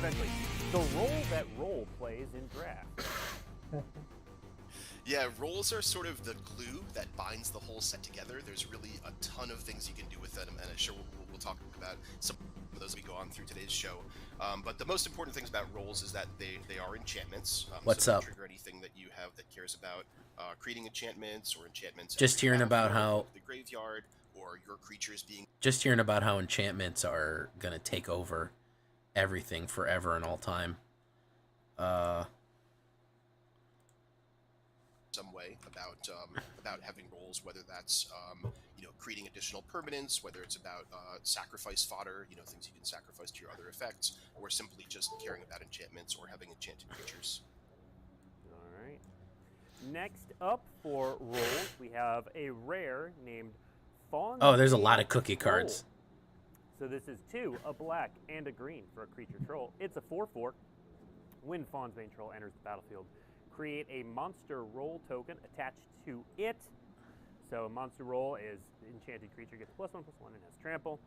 eventually. The role that role plays in draft. Yeah, roles are sort of the glue that binds the whole set together. There's really a ton of things you can do with them, and I'm sure we'll talk about some of those as we go on through today's show. But the most important things about roles is that they are enchantments. What's so they up? trigger anything that you have that cares about creating enchantments or enchantments. Just hearing about how the graveyard or your creatures being. Just hearing about how enchantments are gonna take over everything forever and all time. Some way about having roles, whether that's creating additional permanents, whether it's about sacrifice fodder, things you can sacrifice to your other effects, or simply just caring about enchantments or having enchanted creatures. All right. Next up for roles, we have a rare named Fawn. Oh, there's a lot of cookie cards. So this is 2, a black and a green for a creature troll. It's a 4/4. When Fawn's Bane Troll enters the battlefield, create a monster roll token attached to it. So a monster roll is enchanted creature gets +1/+1 and has trample.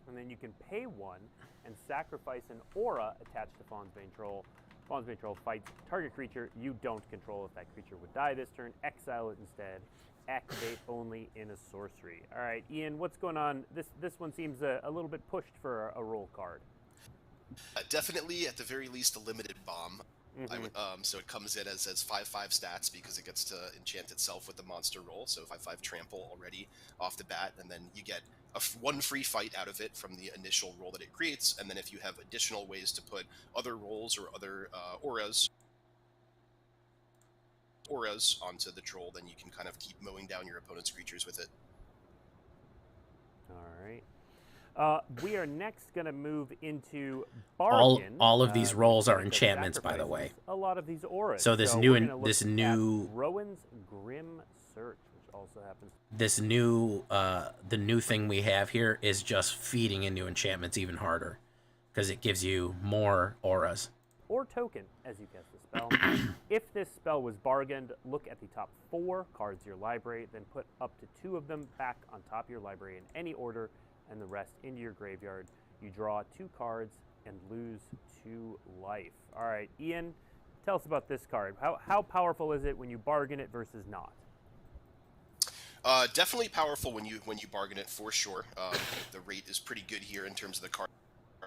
And then you can pay 1 and sacrifice an aura attached to Fawn's Bane Troll. Fawn's Bane Troll fights target creature you don't control. If that creature would die this turn, exile it instead. Activate only in a sorcery. All right, Ian, what's going on? This one seems a little bit pushed for a roll card. Definitely, at the very least, a limited bomb. So it comes in as 5/5 stats because it gets to enchant itself with the monster roll. So 5/5 trample already off the bat, and then you get one free fight out of it from the initial roll that it creates. And then if you have additional ways to put other rolls or other auras onto the troll, then you can kind of keep mowing down your opponent's creatures with it. All right. We are next going to move into Bargain. All of these rolls are enchantments, by the way. A lot of these auras. So this new Rowan's Grim Search, which also happens. This new the new thing we have here is just feeding into enchantments even harder, because it gives you more auras. Or token as you cast the spell. If this spell was bargained, look at the top 4 cards of your library, then put up to 2 of them back on top of your library in any order, and the rest into your graveyard. You draw 2 cards and lose 2 life. All right, Ian, tell us about this card. How powerful is it when you bargain it versus not? Definitely powerful when you bargain it, for sure. The rate is pretty good here in terms of the card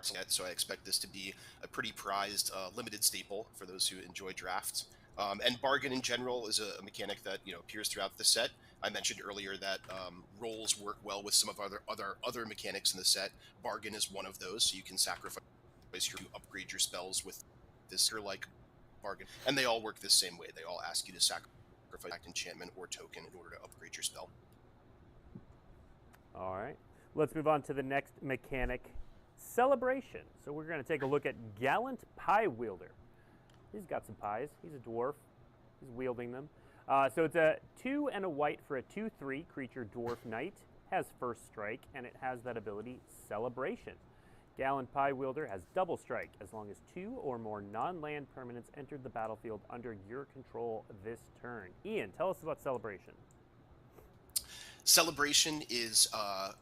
set, so I expect this to be a pretty prized limited staple for those who enjoy drafts. And bargain in general is a mechanic that appears throughout the set. I mentioned earlier that rolls work well with some of other mechanics in the set. Bargain is one of those, so you can sacrifice to upgrade your spells with this like bargain, and they all work the same way. They all ask you to sacrifice enchantment or token in order to upgrade your spell. All right, let's move on to the next mechanic, Celebration. So we're going to take a look at Gallant Pie Wielder. He's got some pies. He's a dwarf. He's wielding them. So it's a 2 and a white for a 2/3 creature dwarf knight. Has first strike, and it has that ability, Celebration. Gallant Pie Wielder has double strike as long as 2 or more non-land permanents entered the battlefield under your control this turn. Ian, tell us about Celebration. Celebration is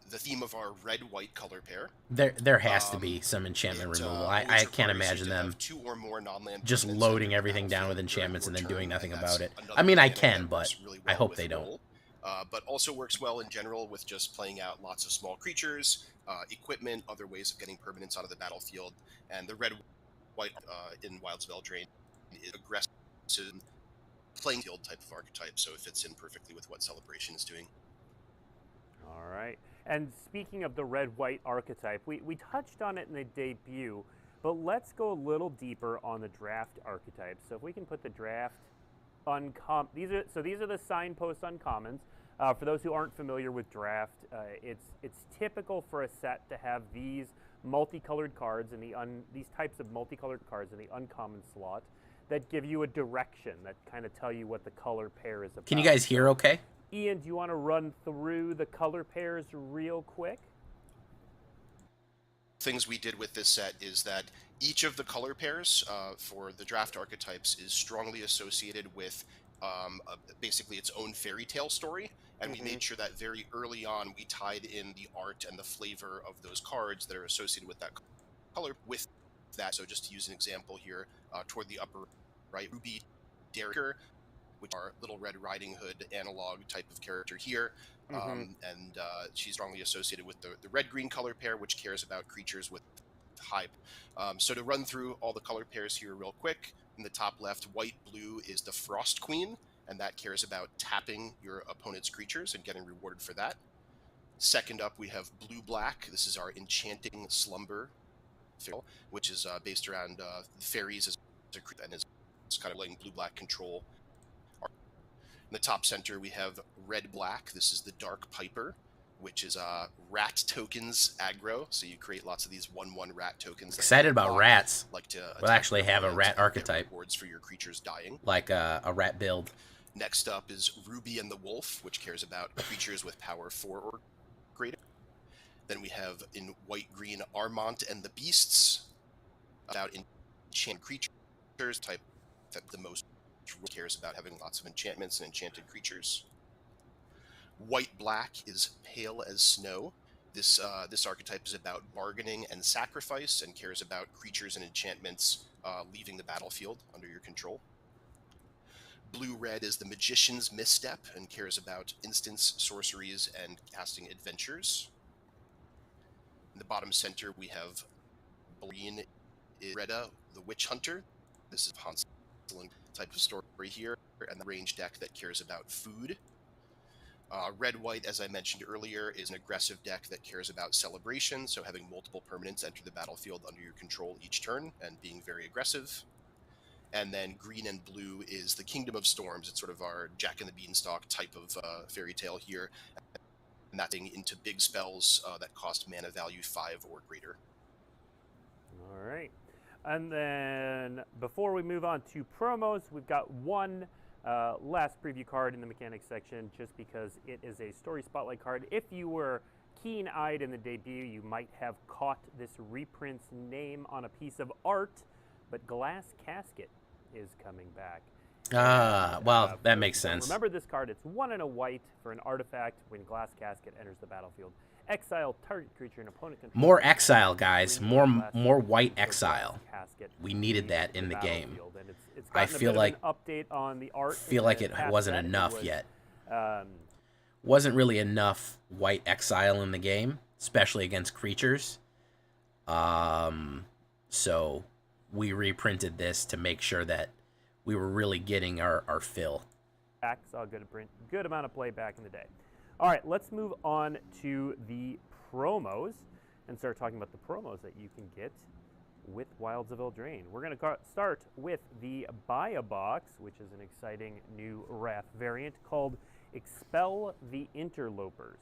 the theme of our red-white color pair. There has to be some enchantment removal. I can't imagine them 2 or more non-land just loading everything down with enchantments and then doing nothing about it. I mean, I can, but really well I hope they don't. But also works well in general with just playing out lots of small creatures, equipment, other ways of getting permanents out of the battlefield. And the red-white in Wilds of Eldraine is aggressive, playing field type of archetype, so it fits in perfectly with what Celebration is doing. All right. And speaking of the red-white archetype, we touched on it in the debut, but let's go a little deeper on the draft archetype. So if we can put the draft these are the signpost uncommons. For those who aren't familiar with draft, it's typical for a set to have these multicolored cards and these types of multicolored cards in the uncommon slot that give you a direction, that kind of tell you what the color pair is about. Can you guys hear okay? Ian, do you want to run through the color pairs real quick? Things we did with this set is that each of the color pairs for the draft archetypes is strongly associated with basically its own fairy tale story, and we made sure that very early on we tied in the art and the flavor of those cards that are associated with that color with that. So just to use an example here, toward the upper right, Ruby Derricker, which are Little Red Riding Hood analog type of character here. And she's strongly associated with the red-green color pair, which cares about creatures with high. So to run through all the color pairs here real quick, in the top left, white-blue is the Frost Queen, and that cares about tapping your opponent's creatures and getting rewarded for that. Second up, we have blue-black. This is our Enchanting Slumber, which is based around fairies as and is kind of letting blue-black control. In the top center, we have red-black. This is the Dark Piper, which is rat tokens aggro. So you create lots of these 1/1 rat tokens. Excited about rats. Like to we'll actually have a rat archetype. Rewards for your creatures dying. Like a rat build. Next up is Ruby and the Wolf, which cares about creatures with power 4 or greater. Then we have in white-green Armont and the Beasts, about enchanted creatures, type that the most cares about having lots of enchantments and enchanted creatures. White-black is Pale as Snow. This archetype is about bargaining and sacrifice and cares about creatures and enchantments leaving the battlefield under your control. Blue-red is the Magician's Misstep and cares about instants, sorceries, and casting adventures. In the bottom center, we have green is Reda, the Witch Hunter. This is a Hansel type of story here, and the range deck that cares about food. Red-white, as I mentioned earlier, is an aggressive deck that cares about celebration, so having multiple permanents enter the battlefield under your control each turn and being very aggressive. And then green and blue is the Kingdom of Storms. It's sort of our Jack and the Beanstalk type of fairy tale here. And that's into big spells that cost mana value 5 or greater. All right. And then before we move on to promos, we've got one last preview card in the mechanics section just because it is a story spotlight card. If you were keen-eyed in the debut, you might have caught this reprint's name on a piece of art, but Glass Casket is coming back. Well, that makes sense. Remember this card, it's 1 and a white for an artifact. When Glass Casket enters the battlefield, exile target creature and opponent controls. More exile, guys. More white exile. We needed that in the game. I feel like update on the art. Feel like it wasn't enough yet. Wasn't really enough white exile in the game, especially against creatures. So we reprinted this to make sure that we were really getting our fill. Saw good amount of play back in the day. All right, let's move on to the promos and start talking about the promos that you can get with Wilds of Eldraine. We're going to start with the Buy-a-Box, which is an exciting new Wrath variant called Expel the Interlopers.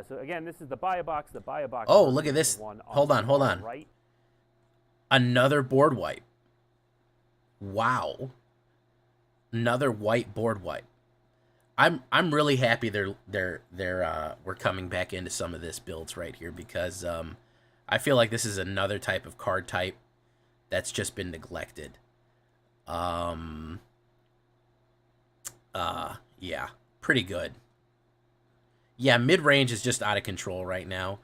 So again, this is the Buy-a-Box. The Buy-a-Box. Oh, look at this. Hold on. Right. Another board wipe. Wow. Another white board wipe. I'm really happy we're coming back into some of this builds right here because I feel like this is another type of card type that's just been neglected. Yeah, pretty good. Yeah, mid-range is just out of control right now,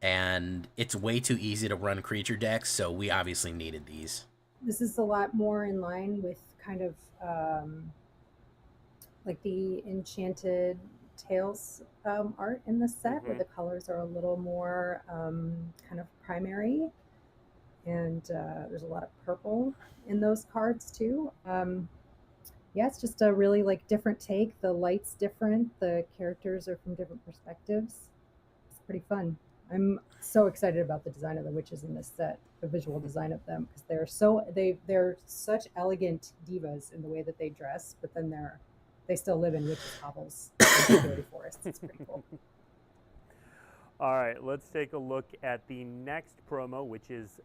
and it's way too easy to run creature decks, so we obviously needed these. This is a lot more in line with kind of like the Enchanted Tales art in the set, where the colors are a little more kind of primary, and there's a lot of purple in those cards too. Yeah, it's just a really like different take. The light's different. The characters are from different perspectives. It's pretty fun. I'm so excited about the design of the witches in this set, the visual design of them, because they're such elegant divas in the way that they dress, but then they still live in witches' hovels and fairy forests. It's pretty cool. All right, let's take a look at the next promo, which is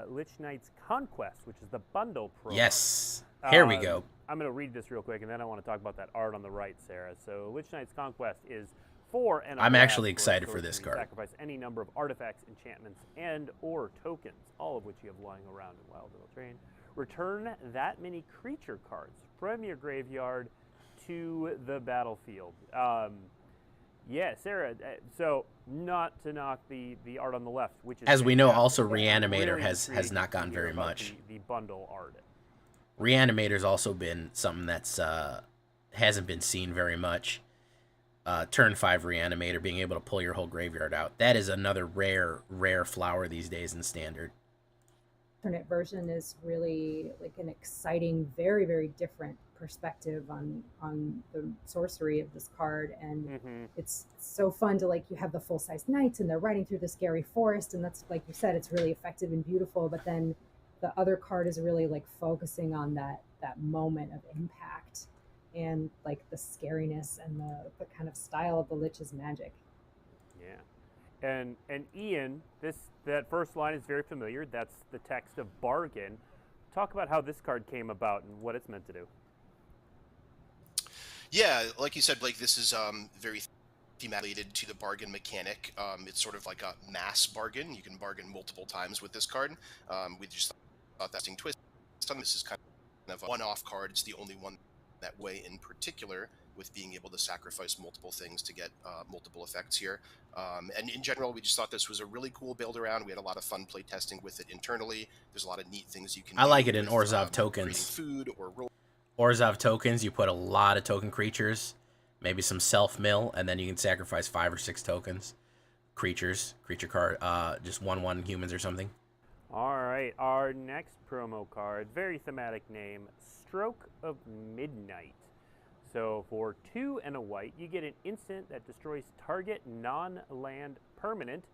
Lich Knight's Conquest, which is the bundle promo. Yes, here we go. I'm going to read this real quick, and then I want to talk about that art on the right, Sarah. So Lich Knight's Conquest is 4 and I'm actually excited for this card. Sacrifice any number of artifacts, enchantments, and or tokens, all of which you have lying around in Wilds of Eldraine. Return that many creature cards from your graveyard to the battlefield. Yeah, Sarah. So not to knock the art on the left, which is As we know, fantastic. also I'm Reanimator really has intrigued not to gotten hear very about much. The bundle art. Reanimator's also been something that's hasn't been seen very much. Turn 5 Reanimator, being able to pull your whole graveyard out. That is another rare flower these days in Standard. Alternate version is really like an exciting, very, very different perspective on the sorcery of this card. And it's so fun to, like, you have the full-size knights and they're riding through the scary forest, and that's, like you said, it's really effective and beautiful. But then the other card is really like focusing on that moment of impact and like the scariness and the kind of style of the Lich's magic. Yeah. And Ian, that first line is very familiar. That's the text of Bargain. Talk about how this card came about and what it's meant to do. Yeah, like you said, Blake, this is very thematic to the bargain mechanic. It's sort of like a mass bargain. You can bargain multiple times with this card. We just thought that's a twist. This is kind of a one-off card. It's the only one that way in particular, with being able to sacrifice multiple things to get multiple effects here. And in general, we just thought this was a really cool build around. We had a lot of fun play testing with it internally. There's a lot of neat things you can do. I like it in with, Orzhov tokens. Food or roll. Orzhov tokens, you put a lot of token creatures, maybe some self-mill, and then you can sacrifice 5 or 6 tokens. Creature card, just 1/1 humans or something. All right, our next promo card, very thematic name, Stroke of Midnight. So for 2 and a white, you get an instant that destroys target non-land permanent.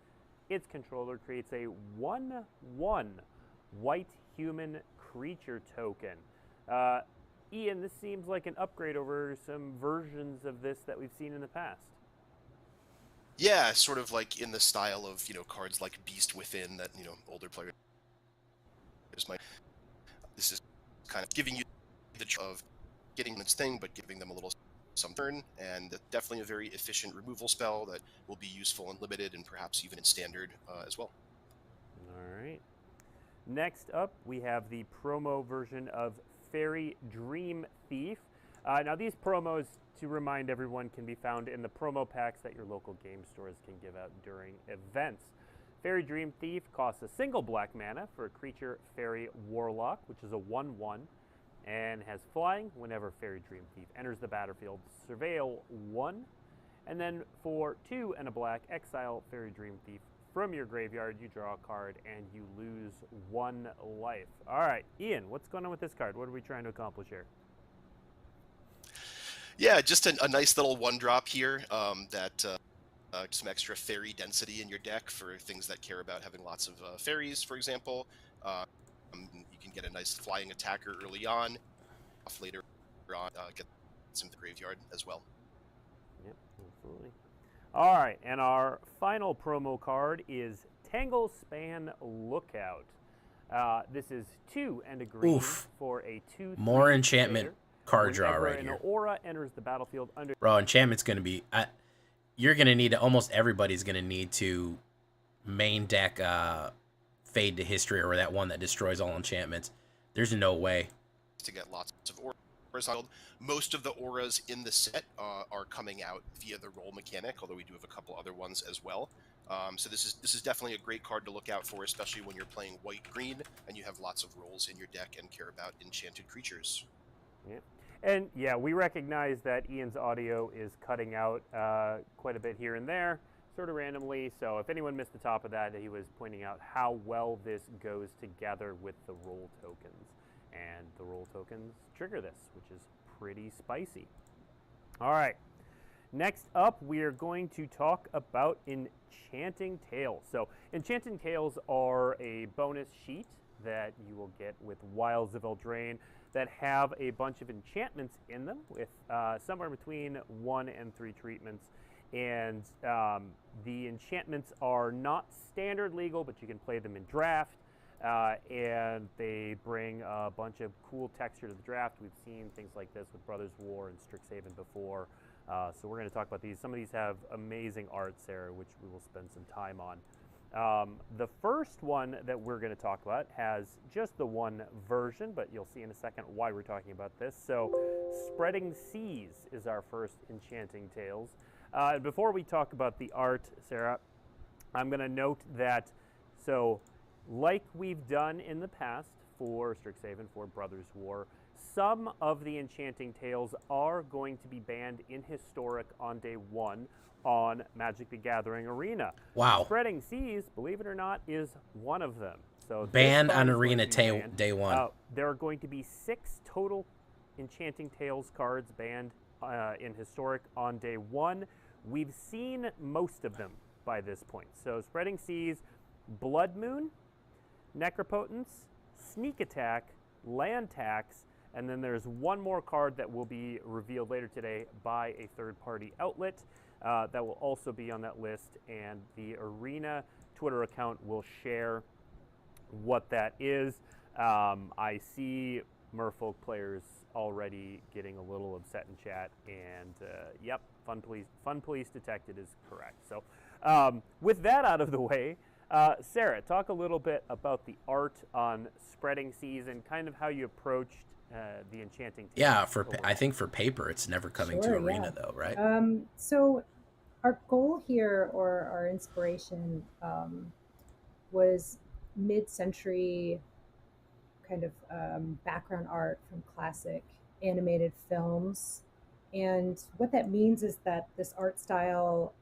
Its controller creates a 1/1 white human creature token. Ian, this seems like an upgrade over some versions of this that we've seen in the past. Yeah, sort of like in the style of, cards like Beast Within that, older players might. This is kind of giving you the choice of getting its thing, but giving them a little some turn, and definitely a very efficient removal spell that will be useful in limited and perhaps even in standard as well. All right. Next up, we have the promo version of Fairy Dream Thief. Now, these promos, to remind everyone, can be found in the promo packs that your local game stores can give out during events. Fairy Dream Thief costs a single black mana for a creature Fairy Warlock, which is a 1/1, and has flying whenever Fairy Dream Thief enters the battlefield. Surveil 1, and then for 2 and a black, exile Fairy Dream Thief from your graveyard. You draw a card and you lose 1 life. All right, Ian, what's going on with this card? What are we trying to accomplish here? Yeah, just a nice little 1-drop here that some extra fairy density in your deck for things that care about having lots of fairies, for example. You can get a nice flying attacker early on, off later on, get some in the graveyard as well. Yep, absolutely. All right, and our final promo card is Tangle Span Lookout. This is 2 and a green for a 2/3 more enchantment card draw right here. here. An aura enters the battlefield under. Bro, enchantment's going to be... you're going to need... Almost everybody's going to need to main deck Fade to History, or that one that destroys all enchantments. There's no way. To get lots of auras. Most of the auras in the set are coming out via the roll mechanic, although we do have a couple other ones as well. So this is definitely a great card to look out for, especially when you're playing white-green and you have lots of rolls in your deck and care about enchanted creatures. Yeah. And yeah, we recognize that Ian's audio is cutting out quite a bit here and there, sort of randomly. So if anyone missed the top of that, he was pointing out how well this goes together with the roll tokens. And the roll tokens trigger this, which is pretty spicy. All right. Next up, we are going to talk about Enchanting Tales. So Enchanting Tales are a bonus sheet that you will get with Wilds of Eldraine that have a bunch of enchantments in them with somewhere between 1 and 3 treatments. And the enchantments are not standard legal, but you can play them in draft. And they bring a bunch of cool texture to the draft. We've seen things like this with Brothers War and Strixhaven before. So we're going to talk about these. Some of these have amazing art, Sarah, which we will spend some time on. The first one that we're going to talk about has just the one version, but you'll see in a second why we're talking about this. So Spreading Seas is our first Enchanting Tales. Before we talk about the art, Sarah, I'm going to note that, so like we've done in the past for Strixhaven, for Brothers War, some of the Enchanting Tales are going to be banned in Historic on day 1 on Magic the Gathering Arena. Wow. Spreading Seas, believe it or not, is one of them. So ban on Arena day 1. There are going to be 6 total Enchanting Tales cards banned in Historic on day 1. We've seen most of them by this point. So Spreading Seas, Blood Moon, Necropotence, Sneak Attack, Land Tax, and then there's one more card that will be revealed later today by a third-party outlet that will also be on that list, and the Arena Twitter account will share what that is. I see Merfolk players already getting a little upset in chat, and yep, Fun Police detected is correct. So with that out of the way, Sarah, talk a little bit about the art on Spreading Seas and kind of how you approached the Enchanting Tales. Yeah, I think for paper, it's never coming to Arena though, right? So our goal here, or our inspiration, was mid-century kind of background art from classic animated films. And what that means is that this art style,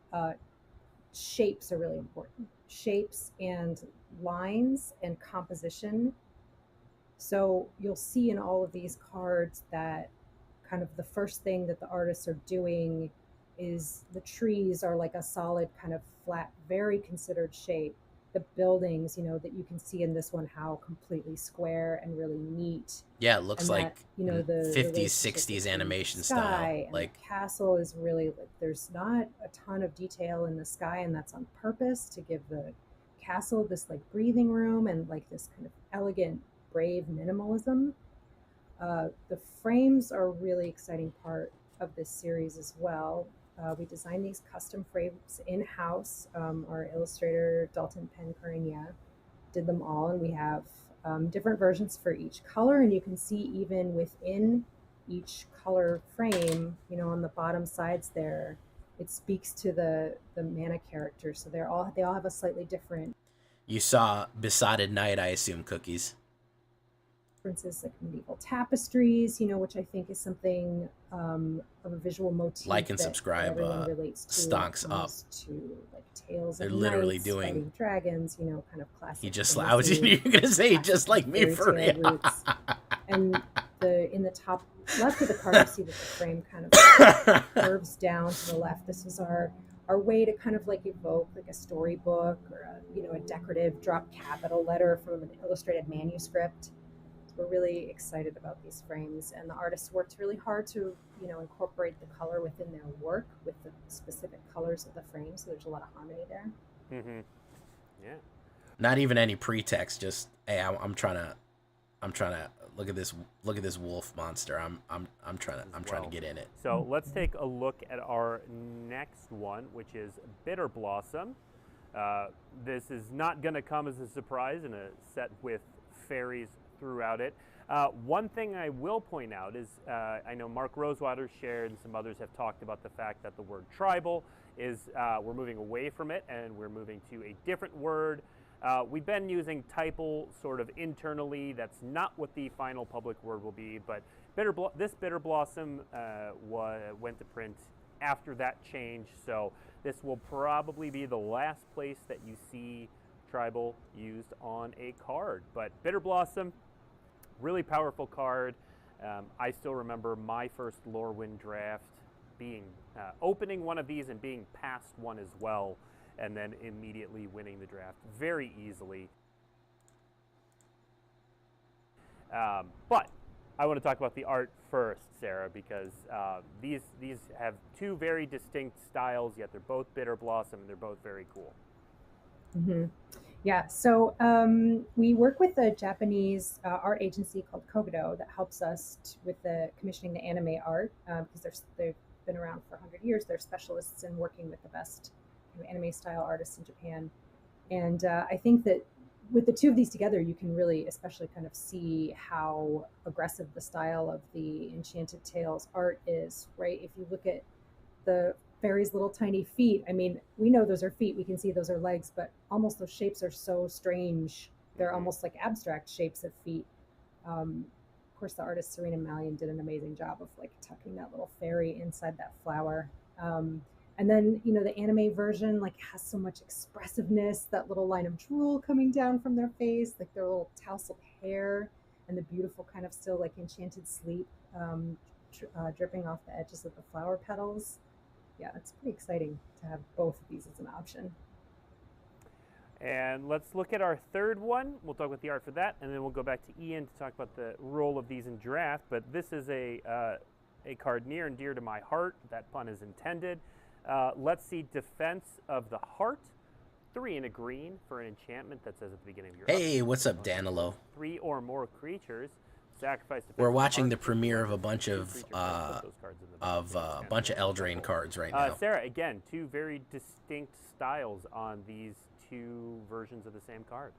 shapes are really important. Shapes and lines and composition. So you'll see in all of these cards that kind of the first thing that the artists are doing is the trees are like a solid kind of flat, very considered shape. The buildings, that you can see in this one, how completely square and really neat. Yeah, it looks like the 50s, 60s animation style. Like the castle is really, there's not a ton of detail in the sky, and that's on purpose to give the castle this like breathing room and like this kind of elegant, brave minimalism. The frames are a really exciting part of this series as well. We designed these custom frames in-house. Our illustrator, Dalton Pencarigna, did them all, and we have different versions for each color, and you can see even within each color frame, on the bottom sides there, it speaks to the mana character. So they all have a slightly different. You saw Besotted Knight, I assume, Cookies. Differences like medieval tapestries, which I think is something of a visual motif. Like and subscribe. Relates to Stonks up. To like tales. They're of literally knights, doing dragons. Kind of classic. He just. I was you're gonna say just like me for real. And in the top left of the card, you see that the frame kind of curves down to the left. This is our way to kind of like evoke like a storybook or a decorative drop capital letter from an illustrated manuscript. We're really excited about these frames, and the artists worked really hard to, incorporate the color within their work with the specific colors of the frame. So there's a lot of harmony there. Mm-hmm. Yeah. Not even any pretext. Just hey, I'm trying to look at this wolf monster. I'm trying to get in it. So let's take a look at our next one, which is Bitter Blossom. This is not going to come as a surprise in a set with fairies throughout it. One thing I will point out is I know Mark Rosewater shared and some others have talked about the fact that the word tribal is we're moving away from it and we're moving to a different word. We've been using typal sort of internally. That's not what the final public word will be, but this Bitter Blossom went to print after that change, so this will probably be the last place that you see tribal used on a card. But Bitter Blossom, really powerful card. I still remember my first Lorwyn draft being opening one of these and being past one as well, and then immediately winning the draft very easily. But I want to talk about the art first, Sarah, because these have two very distinct styles, yet they're both Bitter Blossom and they're both very cool. Mm-hmm. Yeah, so we work with a Japanese art agency called Kogodo that helps us with the commissioning the anime art because they've been around for 100 years. They're specialists in working with the best anime style artists in Japan. And I think that with the two of these together, you can really especially kind of see how aggressive the style of the Enchanted Tales art is, right? If you look at the fairy's little tiny feet. I mean, we know those are feet. We can see those are legs, but almost those shapes are so strange. They're almost like abstract shapes of feet. Of course, the artist Serena Malian did an amazing job of like tucking that little fairy inside that flower. And then, you know, the anime version like has so much expressiveness, that little line of drool coming down from their face, like their little tousled hair, and the beautiful kind of still like enchanted sleep dripping off the edges of the flower petals. Yeah, it's pretty exciting to have both of these as an option. And let's look at our third one. We'll talk about the art for that, and then we'll go back to Ian to talk about the role of these in draft. But this is a card near and dear to my heart. That pun is intended. Let's see, Defense of the Heart. 3 and a green for an enchantment that says at the beginning of your Hey, what's up, Danilo? 3 or more creatures. Sacrifice. We're watching the premiere of a bunch of ELDRAINE cards right now. Sarah, again, 2 very distinct styles on these 2 versions of the same card.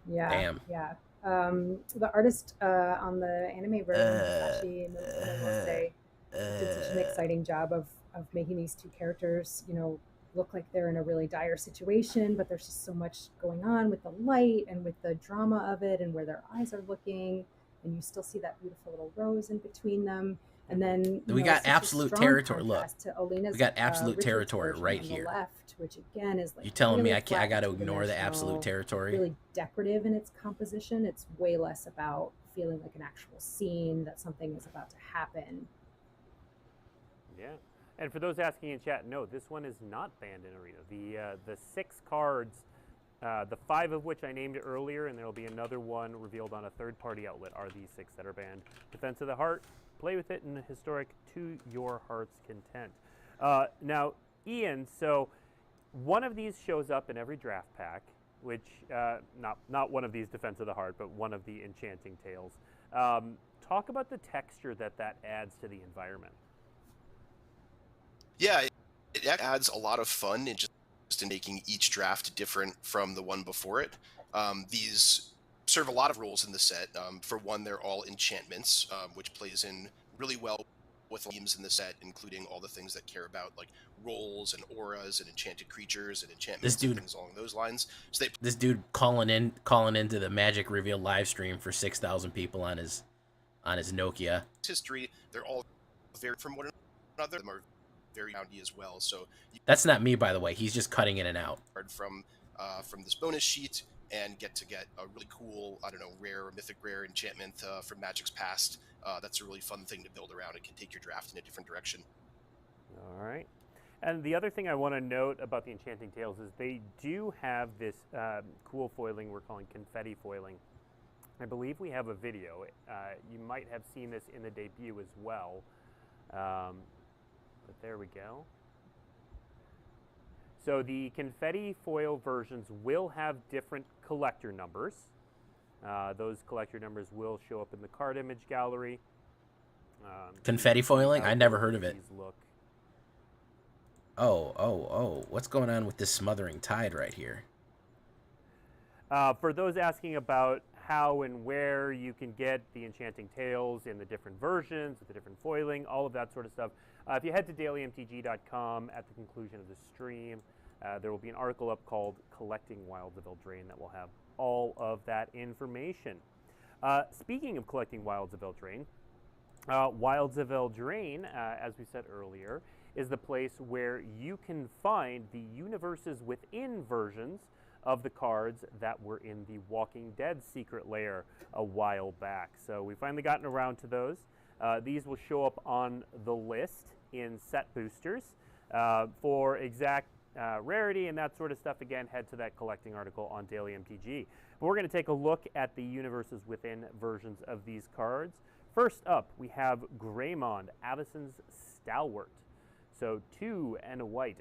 Yeah. Damn. Yeah. The artist on the anime version, Masashi did such an exciting job of making these 2 characters, you know, look like they're in a really dire situation, but there's just so much going on with the light and with the drama of it and where their eyes are looking, and you still see that beautiful little rose in between them. And then we got absolute territory. Look, we got absolute territory right here. Left, which again is like you telling really me I got to ignore the absolute territory? Really decorative in its composition. It's way less about feeling like an actual scene that something is about to happen. Yeah. And for those asking in chat, no, this one is not banned in Arena. The 6 cards, the 5 of which I named earlier, and there will be another one revealed on a third-party outlet, are these 6 that are banned. Defense of the Heart, play with it in the historic to your heart's content. Now, Ian, so one of these shows up in every draft pack, which, not one of these Defense of the Heart, but one of the Enchanting Tales. Talk about the texture that adds to the environment. Yeah, it adds a lot of fun in just in making each draft different from the one before it. These serve a lot of roles in the set. For one, they're all enchantments, which plays in really well with themes in the set, including all the things that care about like roles and auras and enchanted creatures and enchantments and things along those lines. So this dude calling into the Magic Reveal live stream for 6,000 people on his Nokia. History, they're all very from one another. Them are very roundy as well. So that's not me, by the way. He's just cutting in and out from this bonus sheet and get a really cool, I don't know, rare or mythic rare enchantment from Magic's past. That's a really fun thing to build around. It can take your draft in a different direction. All right. And the other thing I want to note about the Enchanting Tales is they do have this cool foiling we're calling confetti foiling. I believe we have a video. You might have seen this in the debut as well. But there we go. So the confetti foil versions will have different collector numbers. Those collector numbers will show up in the card image gallery. Confetti foiling? I never heard of it. Look. Oh. What's going on with this smothering tide right here? For those asking about how and where you can get the Enchanting Tales in the different versions, with the different foiling, all of that sort of stuff, if you head to dailymtg.com at the conclusion of the stream, there will be an article up called Collecting Wilds of Eldraine that will have all of that information. Speaking of collecting Wilds of Eldraine, Wilds of Eldraine, as we said earlier, is the place where you can find the universes within versions of the cards that were in the Walking Dead secret lair a while back. So we finally gotten around to those. These will show up on the list in set boosters. For exact rarity and that sort of stuff, again, head to that collecting article on Daily MTG. But we're going to take a look at the universes within versions of these cards. First up, we have Greymond, Avacyn's Stalwart. So 2 and a white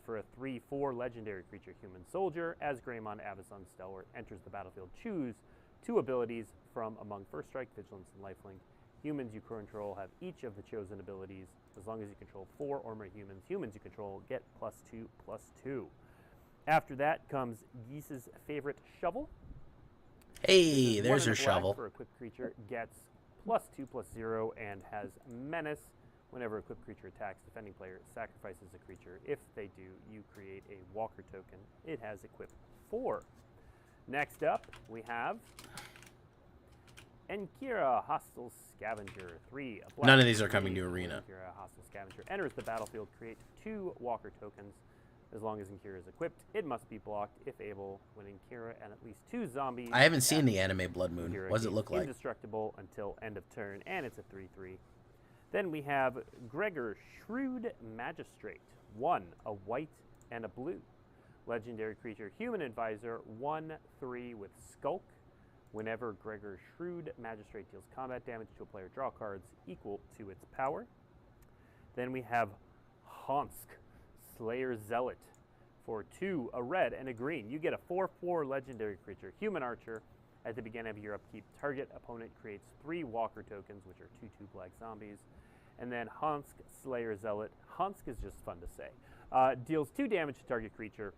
for a 3/4 legendary creature human soldier. As Greymond, Avacyn Stalwart enters the battlefield, choose 2 abilities from among First Strike, Vigilance, and Lifelink. Humans you control have each of the chosen abilities. As long as you control 4 or more humans, you control get +2/+2. After that comes Geese's favorite Shovel. Hey, there's your shovel. For a quick creature, gets +2/+0 and has Menace Whenever equipped creature attacks, defending player sacrifices a creature. If they do, you create a walker token. It has equip 4. Next up, we have Enkira, Hostile Scavenger. 3. A black None of these are 3. coming to Arena. Enkira, Hostile Scavenger enters the battlefield. Create 2 walker tokens. As long as Enkira is equipped, it must be blocked if able when Enkira and at least 2 zombies. I haven't seen the anime Blood Moon. Enkira What does it is look like? Indestructible until end of turn, and it's a 3/3. Then we have Gregor, Shrewd Magistrate. 1, a white and a blue. Legendary creature, Human Advisor, 1/3 with Skulk. Whenever Gregor, Shrewd Magistrate deals combat damage to a player, draw cards equal to its power. Then we have Honsk, Slayer Zealot. For 2, a red and a green. You get a 4/4 legendary creature, Human Archer. At the beginning of your upkeep, target opponent creates 3 walker tokens, which are 2/2 black zombies. And then Honsk, Slayer Zealot. Honsk is just fun to say. Deals 2 damage to target creature.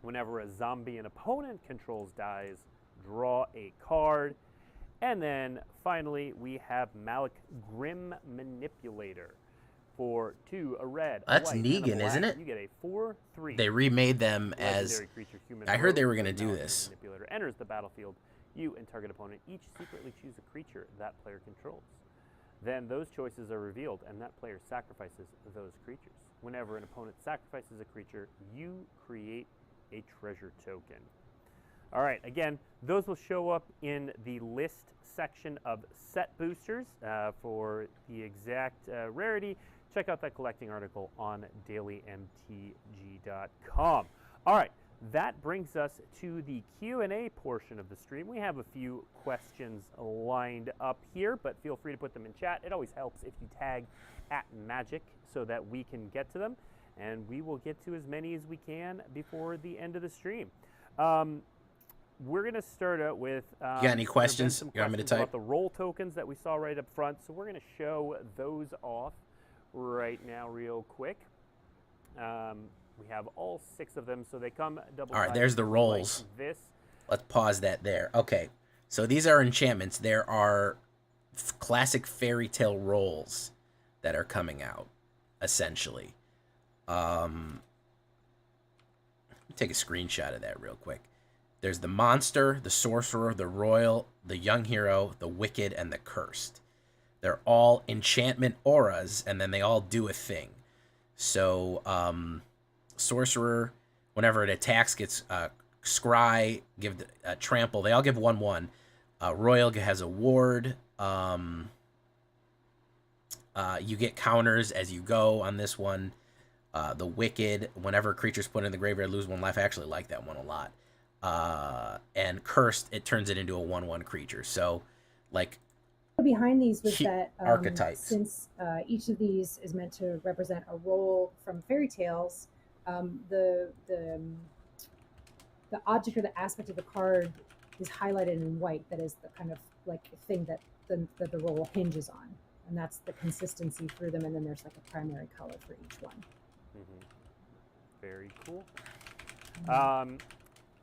Whenever a zombie an opponent controls dies, draw a card. And then finally, we have Malik, Grim Manipulator. For 2, a red. That's a white, Negan, and a black. isn't it? You get a 4/3. They remade them as. Legendary creature, Human I heard they Rogue. were going to do Malik, this. Manipulator enters the battlefield. You and target opponent each secretly choose a creature that player controls. Then those choices are revealed, and that player sacrifices those creatures. Whenever an opponent sacrifices a creature, you create a treasure token. All right, again, those will show up in the list section of set boosters for the exact rarity. Check out that collecting article on dailymtg.com. All right, that brings us to the Q&A portion of the stream. We have a few questions lined up here, but feel free to put them in chat. It always helps if you tag @Magic so that we can get to them, and we will get to as many as we can before the end of the stream. We're going to start out with... You got any questions? You want me to type? about the roll tokens that we saw right up front, so we're going to show those off right now real quick. We have all 6 of them, so they come double. All right, there's the rolls. Like this. Let's pause that there. Okay, so these are enchantments. There are classic fairy tale rolls that are coming out, essentially. Let me take a screenshot of that real quick. There's the monster, the sorcerer, the royal, the young hero, the wicked, and the cursed. They're all enchantment auras, and then they all do a thing. So, sorcerer, whenever it attacks, gets scry, give trample. They all give 1/1. Royal has a ward. You get counters as you go on this one. The wicked, whenever creatures put in the graveyard, lose 1 life. I actually like that one a lot. And cursed, it turns it into a 1/1 creature. So, like, behind these was that archetypes. Since each of these is meant to represent a role from fairy tales, the object or the aspect of the card is highlighted in white. That is the kind of like thing that the role hinges on, and that's the consistency through them. And then there's like a primary color for each one. Mm-hmm. Very cool.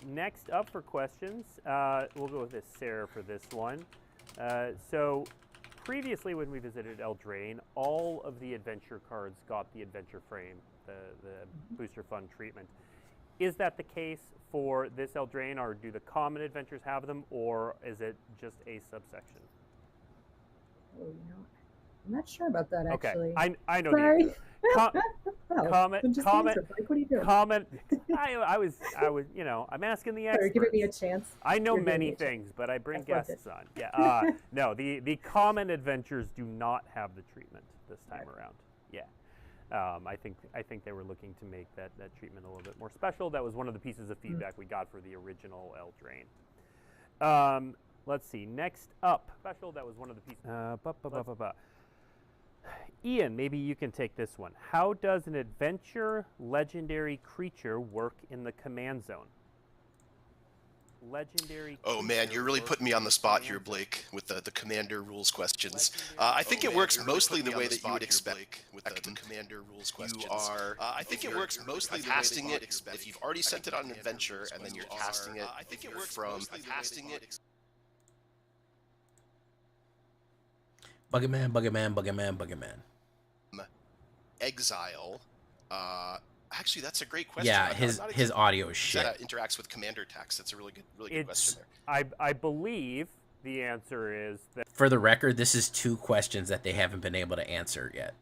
Next up for questions, we'll go with this Sarah for this one. So previously when we visited ELDRAINE, all of the adventure cards got the adventure frame, the booster fund treatment. Is that the case for this ELDRAINE, or do the common adventures have them, or is it just a subsection? Oh, I'm not sure about that actually. Okay, I know Sorry. the answer. Comment. Like, what are you doing? Comment. I was, I'm asking the experts. Sorry, giving me a chance. I know You're giving me many a things, but I bring That's guests on. Yeah. No, the common adventures do not have the treatment this time around. Yeah. I think they were looking to make that treatment a little bit more special. That was one of the pieces of feedback we got for the original ELDRAINE. Let's see. Next up, special. That was one of the pieces. Ian, maybe you can take this one. How does an adventure legendary creature work in the command zone? Legendary. Oh man, you're really putting me on the spot here, Blake, with the commander rules questions. I think it works mostly the way that you would expect with the commander rules questions. You are, I think it works mostly casting it if you've already sent it on an adventure and then you're casting it. I think it works from casting it. Buggerman. exile. Actually, that's a great question. Yeah, I'm his not his audio is exactly shit. that interacts with commander text. That's a really good question It's there. I believe the answer is that For the record, this is 2 questions that they haven't been able to answer yet.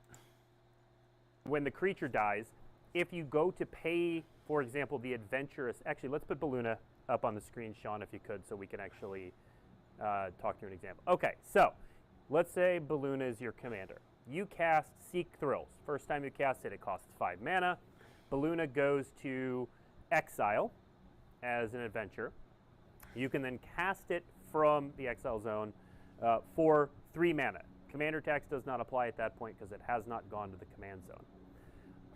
when the creature dies, if you go to pay, for example, the adventurous. Actually, let's put Balloona up on the screen, Sean, if you could, so we can actually talk through an example. Okay, so let's say Balloona is your commander. You cast Seek Thrills. First time you cast it, it costs 5 mana. Balloona goes to exile as an adventure. You can then cast it from the exile zone for 3 mana. Commander text does not apply at that point because it has not gone to the command zone.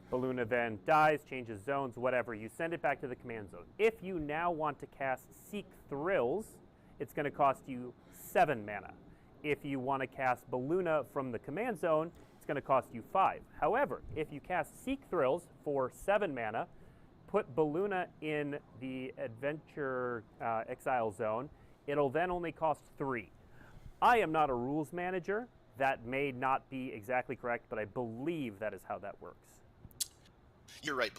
Balloona then dies, changes zones, whatever. You send it back to the command zone. If you now want to cast Seek Thrills, it's going to cost you 7 mana. If you want to cast Balloona from the command zone, it's going to cost you 5. However, if you cast Seek Thrills for 7 mana, put Balloona in the adventure exile zone, it'll then only cost 3. I am not a rules manager. That may not be exactly correct, but I believe that is how that works. You're right,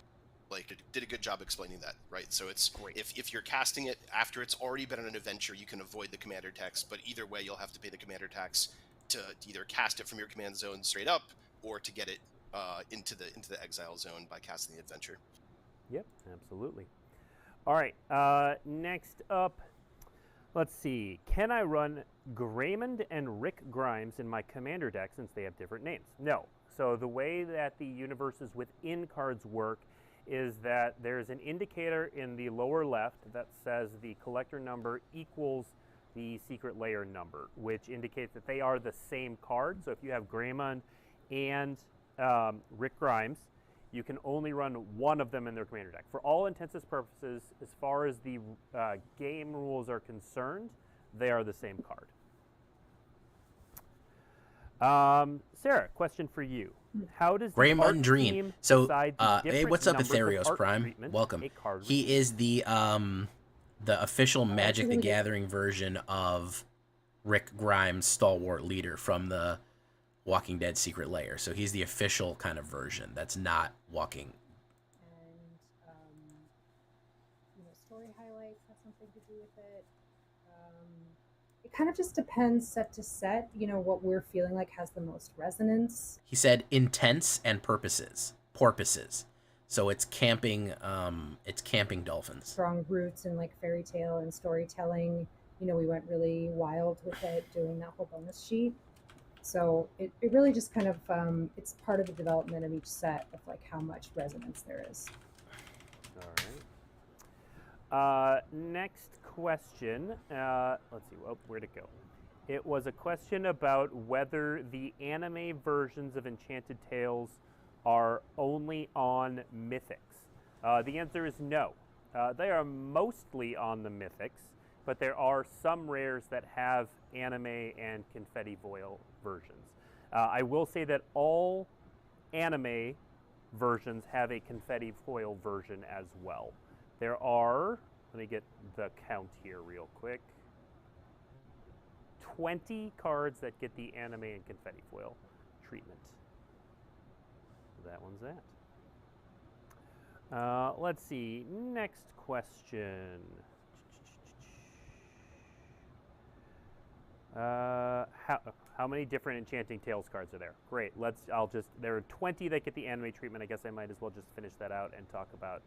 Blake. Did a good job explaining that, right? So it's Great. if you're casting it after it's already been on an adventure, you can avoid the commander text, but either way, you'll have to pay the commander tax to either cast it from your command zone straight up or to get it into the exile zone by casting the adventure. Yep, absolutely. All right, next up, let's see. Can I run Greymond and Rick Grimes in my commander deck since they have different names? No. So the way that the universes within cards work is that there's an indicator in the lower left that says the collector number equals the secret layer number, which indicates that they are the same card. So if you have Greymond and Rick Grimes, you can only run one of them in their commander deck. For all intents and purposes, as far as the game rules are concerned, they are the same card. Sarah, question for you. How does the Greymond art Dream. team So, decide the hey, different what's up, numbers of Ethereos art Prime? treatment Welcome. a card He is the official Magic the really good. Gathering version of Rick Grimes, stalwart leader from the Walking Dead Secret Lair. So he's the official kind of version that's not Walking. And story highlights have something to do with it. It kind of just depends set to set, what we're feeling like has the most resonance. He said intents and porpoises. So it's camping dolphins. Strong roots in like fairy tale and storytelling. We went really wild with it doing that whole bonus sheet. So it really just kind of, it's part of the development of each set of like how much resonance there is. All right. Next question. Let's see. Where'd it go? It was a question about whether the anime versions of Enchanted Tales are only on Mythics. The answer is no. They are mostly on the Mythics, but there are some rares that have anime and confetti foil versions. I will say that all anime versions have a confetti foil version as well. There are, let me get the count here real quick, 20 cards that get the anime and confetti foil treatment. So that one's that. Let's see, next question. How many different Enchanting Tales cards are there? Great. There are 20 that get the anime treatment. I guess I might as well just finish that out and talk about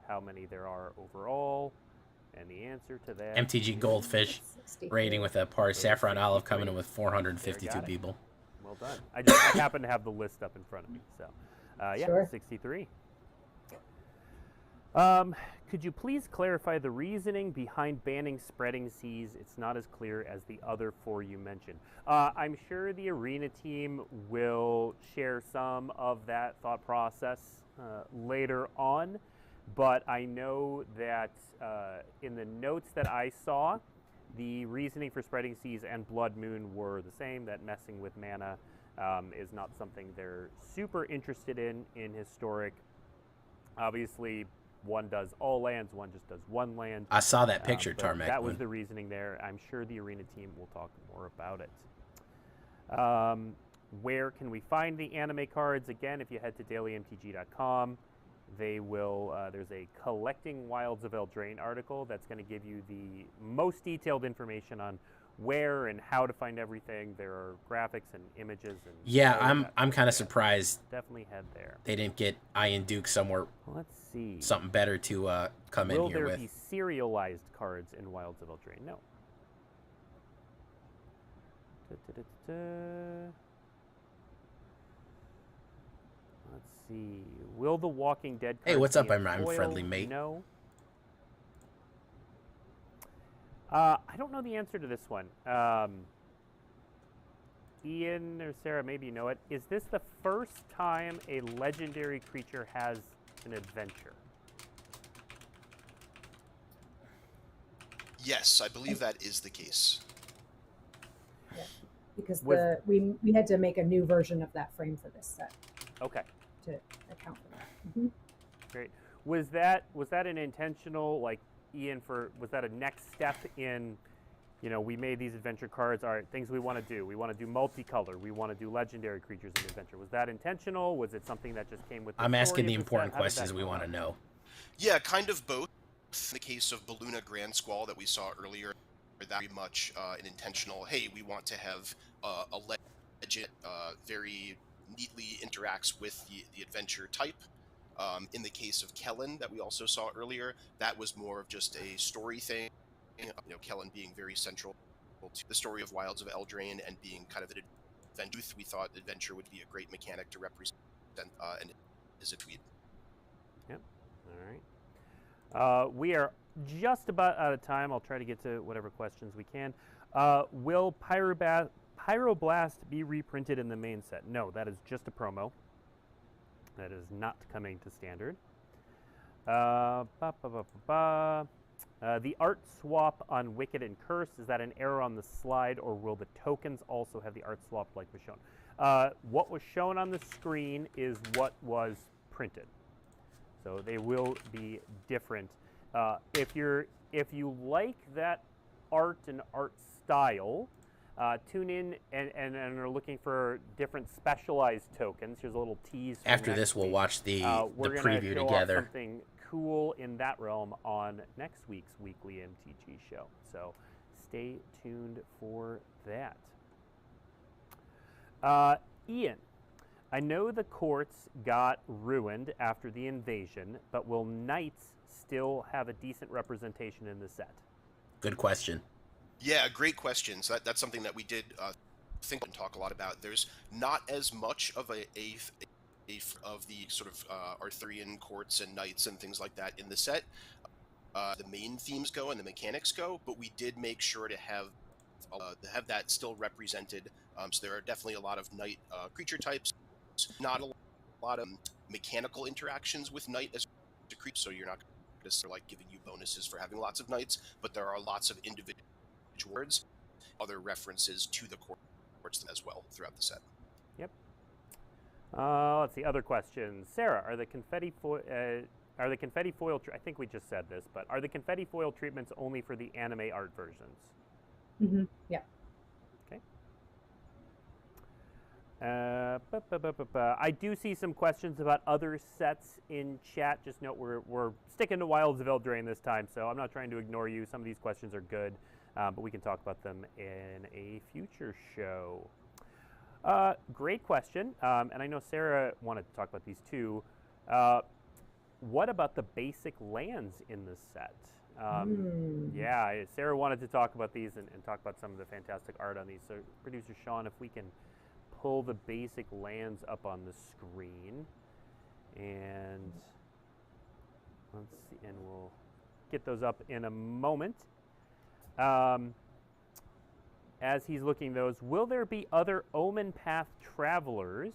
how many there are overall. And the answer to that MTG Goldfish 64. rating with a par Saffron Olive coming in with 452 people. Well done. I happen to have the list up in front of me. So, yeah, Sure. 63. Could you please clarify the reasoning behind banning Spreading Seas? It's not as clear as the other 4 you mentioned. I'm sure the Arena team will share some of that thought process later on, but I know that in the notes that I saw, the reasoning for Spreading Seas and Blood Moon were the same, that messing with mana is not something they're super interested in Historic. Obviously, one does all lands, one just does one land. I saw that picture, But Tarmac. that was the reasoning there. I'm sure the Arena team will talk more about it. where can we find the anime cards? Again, if you head to dailymtg.com, they will. There's a Collecting Wilds of Eldraine article that's going to give you the most detailed information on where and how to find everything. There are graphics and images and Yeah, I'm kind of surprised definitely head there. they didn't get Iron Duke somewhere. Let's see. Something better to come in Will here there with. be serialized cards in Wilds of Eldraine? No. Let's see. Will the Walking Dead cards Hey, what's up? be in I'm foil? Friendly Mate. No. I don't know the answer to this one. Ian or Sarah, maybe you know it. Is this the first time a legendary creature has an adventure? Yes, I believe that is the case. Yeah, because Was- we had to make a new version of that frame for this set Okay, to account for that. Mhm. great. Was that an intentional, like, Ian, was that a next step in, we made these adventure cards, all right, things we want to do. We want to do multicolor. We want to do legendary creatures in adventure. Was that intentional? Was it something that just came with the I'm asking story the of important set? How did that questions we come want to up? know. Yeah, kind of both. In the case of Balloona Grand Squall that we saw earlier, very much an intentional, hey, we want to have a legend very neatly interacts with the adventure type. In the case of Kellen that we also saw earlier, that was more of just a story thing. Kellen being very central to the story of Wilds of Eldraine and being kind of an adventure. We thought adventure would be a great mechanic to represent, and is a tweet. Yep. All right. We are just about out of time. I'll try to get to whatever questions we can. Will Pyroblast be reprinted in the main set? No, that is just a promo. That is not coming to standard. The art swap on Wicked and Curse, is that an error on the slide, or will the tokens also have the art swap like was shown? What was shown on the screen is what was printed. So they will be different. If you like that art and art style, tune in and are looking for different specialized tokens. Here's a little tease. After this, we'll watch the we're gonna preview show off together. something cool in that realm on next week's weekly MTG show. So stay tuned for that. Ian, I know the courts got ruined after the invasion, but will knights still have a decent representation in the set? Good question. Yeah, great question. So that's something that we did think and talk a lot about. There's not as much of of the sort of Arthurian courts and knights and things like that in the set. The main themes go and the mechanics go, but we did make sure to have that still represented. So there are definitely a lot of knight creature types. Not a lot of mechanical interactions with knight as a creature, so you're not just like giving you bonuses for having lots of knights, but there are lots of individual words, other references to the courts as well throughout the set. Yep. Let's see, other questions. Sarah, are the confetti foil? I think we just said this, but are the confetti foil treatments only for the anime art versions? Mm-hmm. Yeah. Okay. I do see some questions about other sets in chat. Just note we're sticking to Wilds of Eldraine this time, so I'm not trying to ignore you. Some of these questions are good, but we can talk about them in a future show. Great question, and I know Sarah wanted to talk about these too. What about the basic lands in this set? Yeah, Sarah wanted to talk about these and talk about some of the fantastic art on these. So, producer Sean, if we can pull the basic lands up on the screen, and let's see, and we'll get those up in a moment. As he's looking those, will there be other Omen Path travelers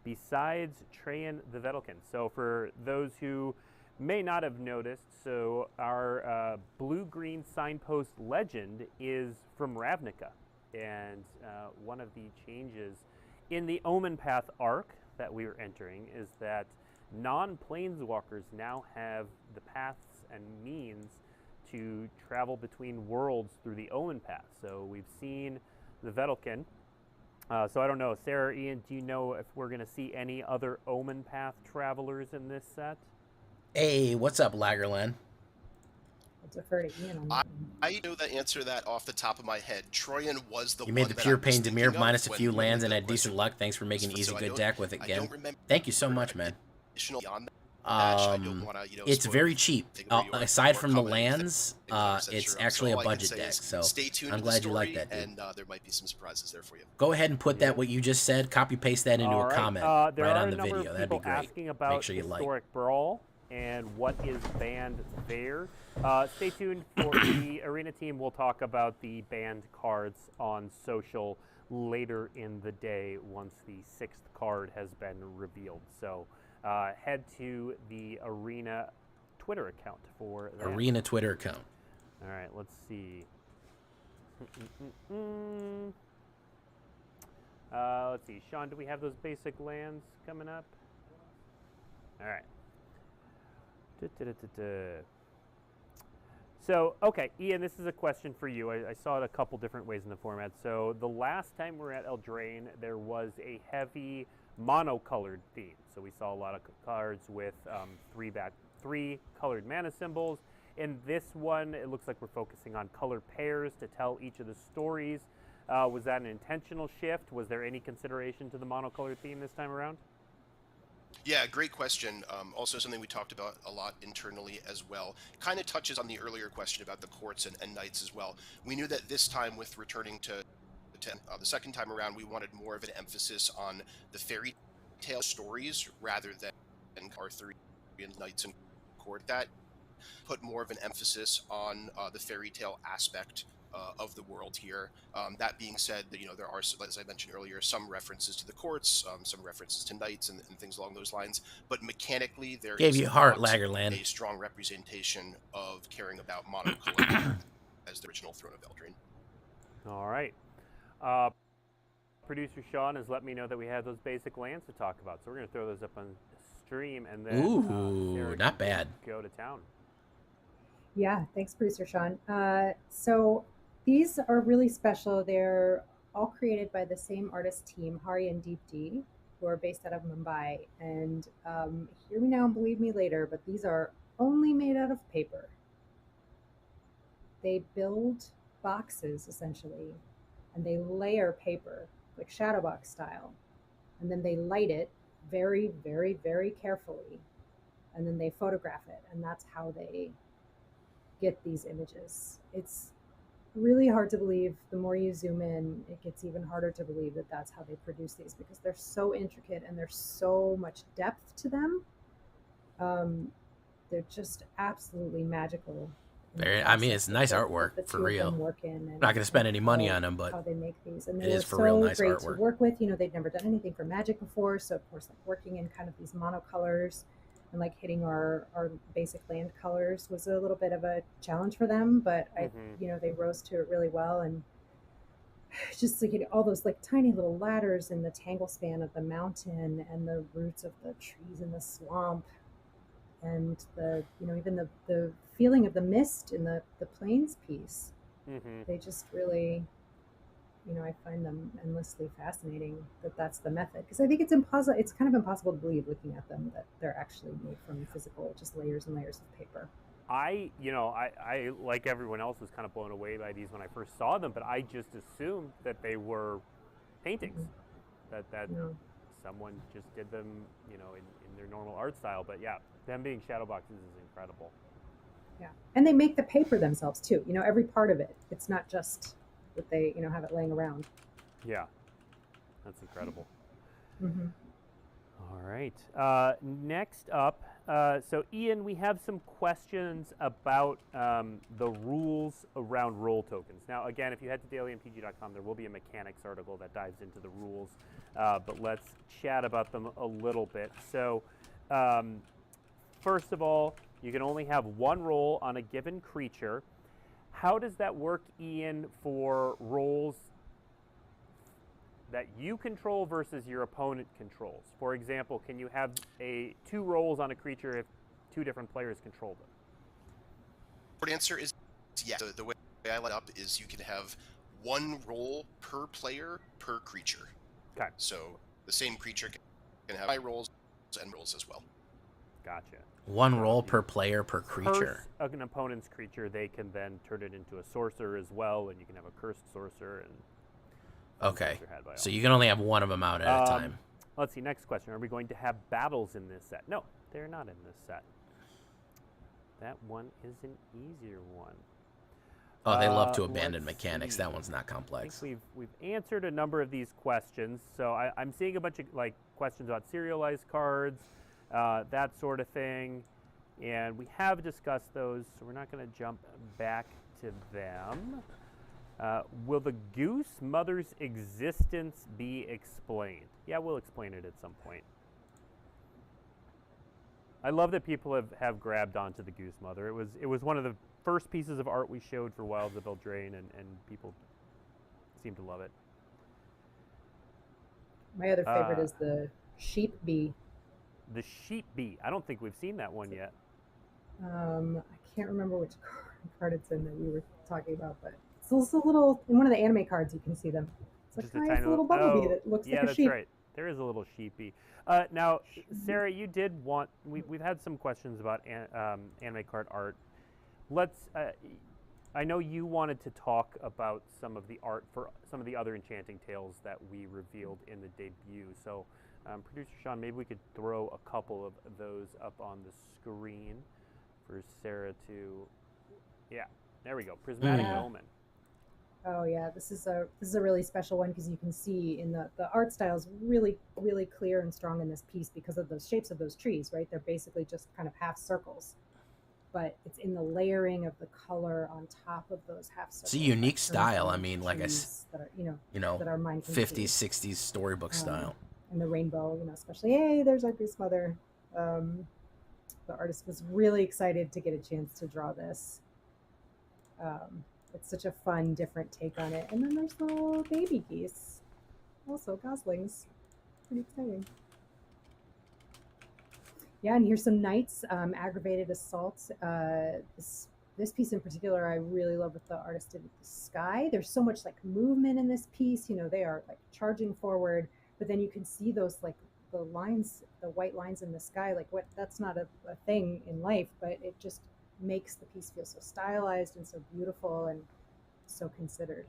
besides Trajan the Vedalken? So for those who may not have noticed, so our blue-green signpost legend is from Ravnica. And one of the changes in the Omen Path arc that we are entering is that non-planeswalkers now have the paths and means to travel between worlds through the Omen Path. So we've seen the Vedalken So I don't know, Sarah, Ian, do you know if we're going to see any other Omen Path travelers in this set? Hey, what's up, Lagerland? I'll defer to Ian on that one. I know the answer to that off the top of my head. Troyan was the You one made the that pure I was pain thinking Demir of minus a when few lands and the had decent question luck. Thanks for making an was, easy so I good don't- deck with it I again. don't remember Thank you so much, man. additional beyond that. I don't wanna, It's spoil very cheap. anything where you are Aside or from the comment anything lands, I'm 100% it's sure of. So actually a all I can budget say deck. is So stay tuned I'm to the glad you like story, that, dude. and there might be some surprises there for you. Go ahead and put Yeah. that what you just said. Copy paste that into All a right. comment There right are on a the number video. of That'd be people great. asking about Make sure you like. Historic Brawl and what is banned there. Stay tuned for the Arena team. We'll talk about the banned cards on social later in the day once the 6th card has been revealed. So head to the Arena Twitter account for that. Arena Twitter account. All right, let's see. Let's see. Sean, do we have those basic lands coming up? All right. So, okay, Ian, this is a question for you. I saw it a couple different ways in the format. So, the last time we were at ELDRAINE, there was a heavy monocolored theme. So, we saw a lot of cards with three colored mana symbols. In this one, it looks like we're focusing on color pairs to tell each of the stories. Was that an intentional shift? Was there any consideration to the monocolored theme this time around? Yeah, great question. Also something we talked about a lot internally as well. Kind of touches on the earlier question about the courts and knights as well. We knew that this time with returning to the second time around, we wanted more of an emphasis on the fairy tale stories rather than Arthurian knights and court. That put more of an emphasis on the fairy tale aspect of the world here. That being said, there are, as I mentioned earlier, some references to the courts, some references to knights and things along those lines. But mechanically, there Gave is you heart, not Lagerland. a strong representation of caring about monocolored as the original Throne of Eldraine. All right. Producer Sean has let me know that we have those basic lands to talk about, so we're going to throw those up on stream, and then Sarah not can bad. go to town. Yeah, thanks, producer Sean. So these are really special. They're all created by the same artist team, Hari and Deepti, who are based out of Mumbai. And hear me now and believe me later, but these are only made out of paper. They build boxes, essentially, and they layer paper, like Shadowbox style. And then they light it very, very, very carefully. And then they photograph it. And that's how they get these images. It's really hard to believe. The more you zoom in, it gets even harder to believe that that's how they produce these, because they're so intricate and there's so much depth to them. They're just absolutely magical. I mean, it's nice artwork, for real. Not going to spend any money on them, but how they make these, and it they were is for so real nice great artwork. to work with. They'd never done anything for Magic before, so of course, like working in kind of these monocolors and like hitting our basic land colors was a little bit of a challenge for them, but they rose to it really well. And just like all those like tiny little ladders in the tangle span of the mountain and the roots of the trees in the swamp, and the even the feeling of the mist in the plains piece. They just really, I find them endlessly fascinating that's the method, because I think it's kind of impossible to believe looking at them that they're actually made from physical, just layers and layers of paper. I like everyone else was kind of blown away by these when I first saw them, but I just assumed that they were paintings, that someone just did them, in their normal art style. But yeah, them being shadow boxes is incredible. Yeah, and they make the paper themselves too. Every part of it. It's not just that they have it laying around. Yeah, that's incredible. Mm-hmm. All right. Next up, so Ian, we have some questions about the rules around role tokens. Now, again, if you head to dailymtg.com, there will be a mechanics article that dives into the rules, but let's chat about them a little bit. So, first of all, you can only have one role on a given creature. How does that work, Ian, for roles that you control versus your opponent controls? For example, can you have two roles on a creature if two different players control them? Short answer is yes. The way I let up is you can have 1 roll per player per creature. Okay. So the same creature can have high rolls and rolls as well. Gotcha. 1 roll per player per creature. Curse an opponent's creature, they can then turn it into a sorcerer as well, and you can have a cursed sorcerer. And okay. So you can only have one of them out at a time. Let's see. Next question: are we going to have battles in this set? No, they're not in this set. That one is an easier one. Oh, they love to abandon mechanics. That one's not complex. I think we've answered a number of these questions. So I'm seeing a bunch of questions about serialized cards, that sort of thing, and we have discussed those. So we're not going to jump back to them. Will the Goose Mother's existence be explained? Yeah, we'll explain it at some point. I love that people have grabbed onto the Goose Mother. It was one of the first pieces of art we showed for Wilds of Eldraine, and people seem to love it. My other favorite is the Sheep Bee. The Sheep Bee. I don't think we've seen that one yet. I can't remember which card it's in that we were talking about, but it's also a little, in one of the anime cards you can see them. It's like Just a tiny little bumblebee that looks like a sheep. Yeah, that's right. There is a little sheepy. Now, Sarah, you did want, we've had some questions about anime card art. Let's, I know you wanted to talk about some of the art for some of the other Enchanting Tales that we revealed in the debut. So, Producer Sean, maybe we could throw a couple of those up on the screen for Sarah to, yeah, there we go, Prismatic Omen. Oh yeah, this is a really special one because you can see in the art style is really clear and strong in this piece because of the shapes of those trees, right? They're basically just kind of half circles, but it's in the layering of the color on top of those half circles. It's a unique style. I mean, like that are, that are 50s, 60s storybook style. And the rainbow, especially, hey, there's our Goose Mother. The artist was really excited to get a chance to draw this. It's such a fun, different take on it. And then there's little baby geese, also goslings. Pretty exciting. Yeah, and here's some knights, aggravated assault. This piece in particular, I really love what the artist did with the sky. There's so much movement in this piece. They are charging forward, but then you can see those the lines, the white lines in the sky. That's not a thing in life, but it just makes the piece feel so stylized and so beautiful and so considered.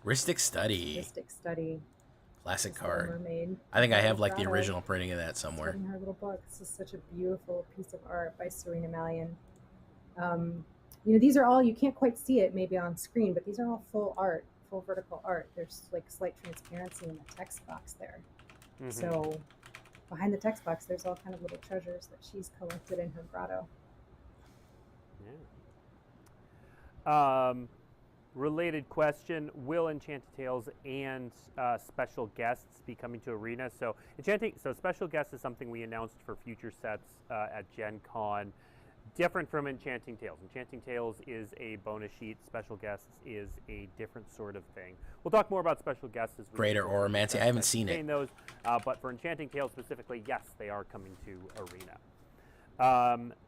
Ristic Study. Ristic Study. Classic card. Mermaid. I think I have the original printing of that somewhere. In her little book. This is such a beautiful piece of art by Serena Malian. These are all, you can't quite see it maybe on screen, but these are all full art, full vertical art. There's slight transparency in the text box there. Mm-hmm. So behind the text box, there's all kind of little treasures that she's collected in her grotto. Yeah. Related question: will Enchanted Tales and special guests be coming to Arena? So special guests is something we announced for future sets at Gen Con. Different from Enchanting Tales. Enchanting Tales is a bonus sheet. Special guests is a different sort of thing. We'll talk more about special guests as we Greater Oromancy. I haven't seen it. Those, but for Enchanting Tales specifically, yes, they are coming to Arena.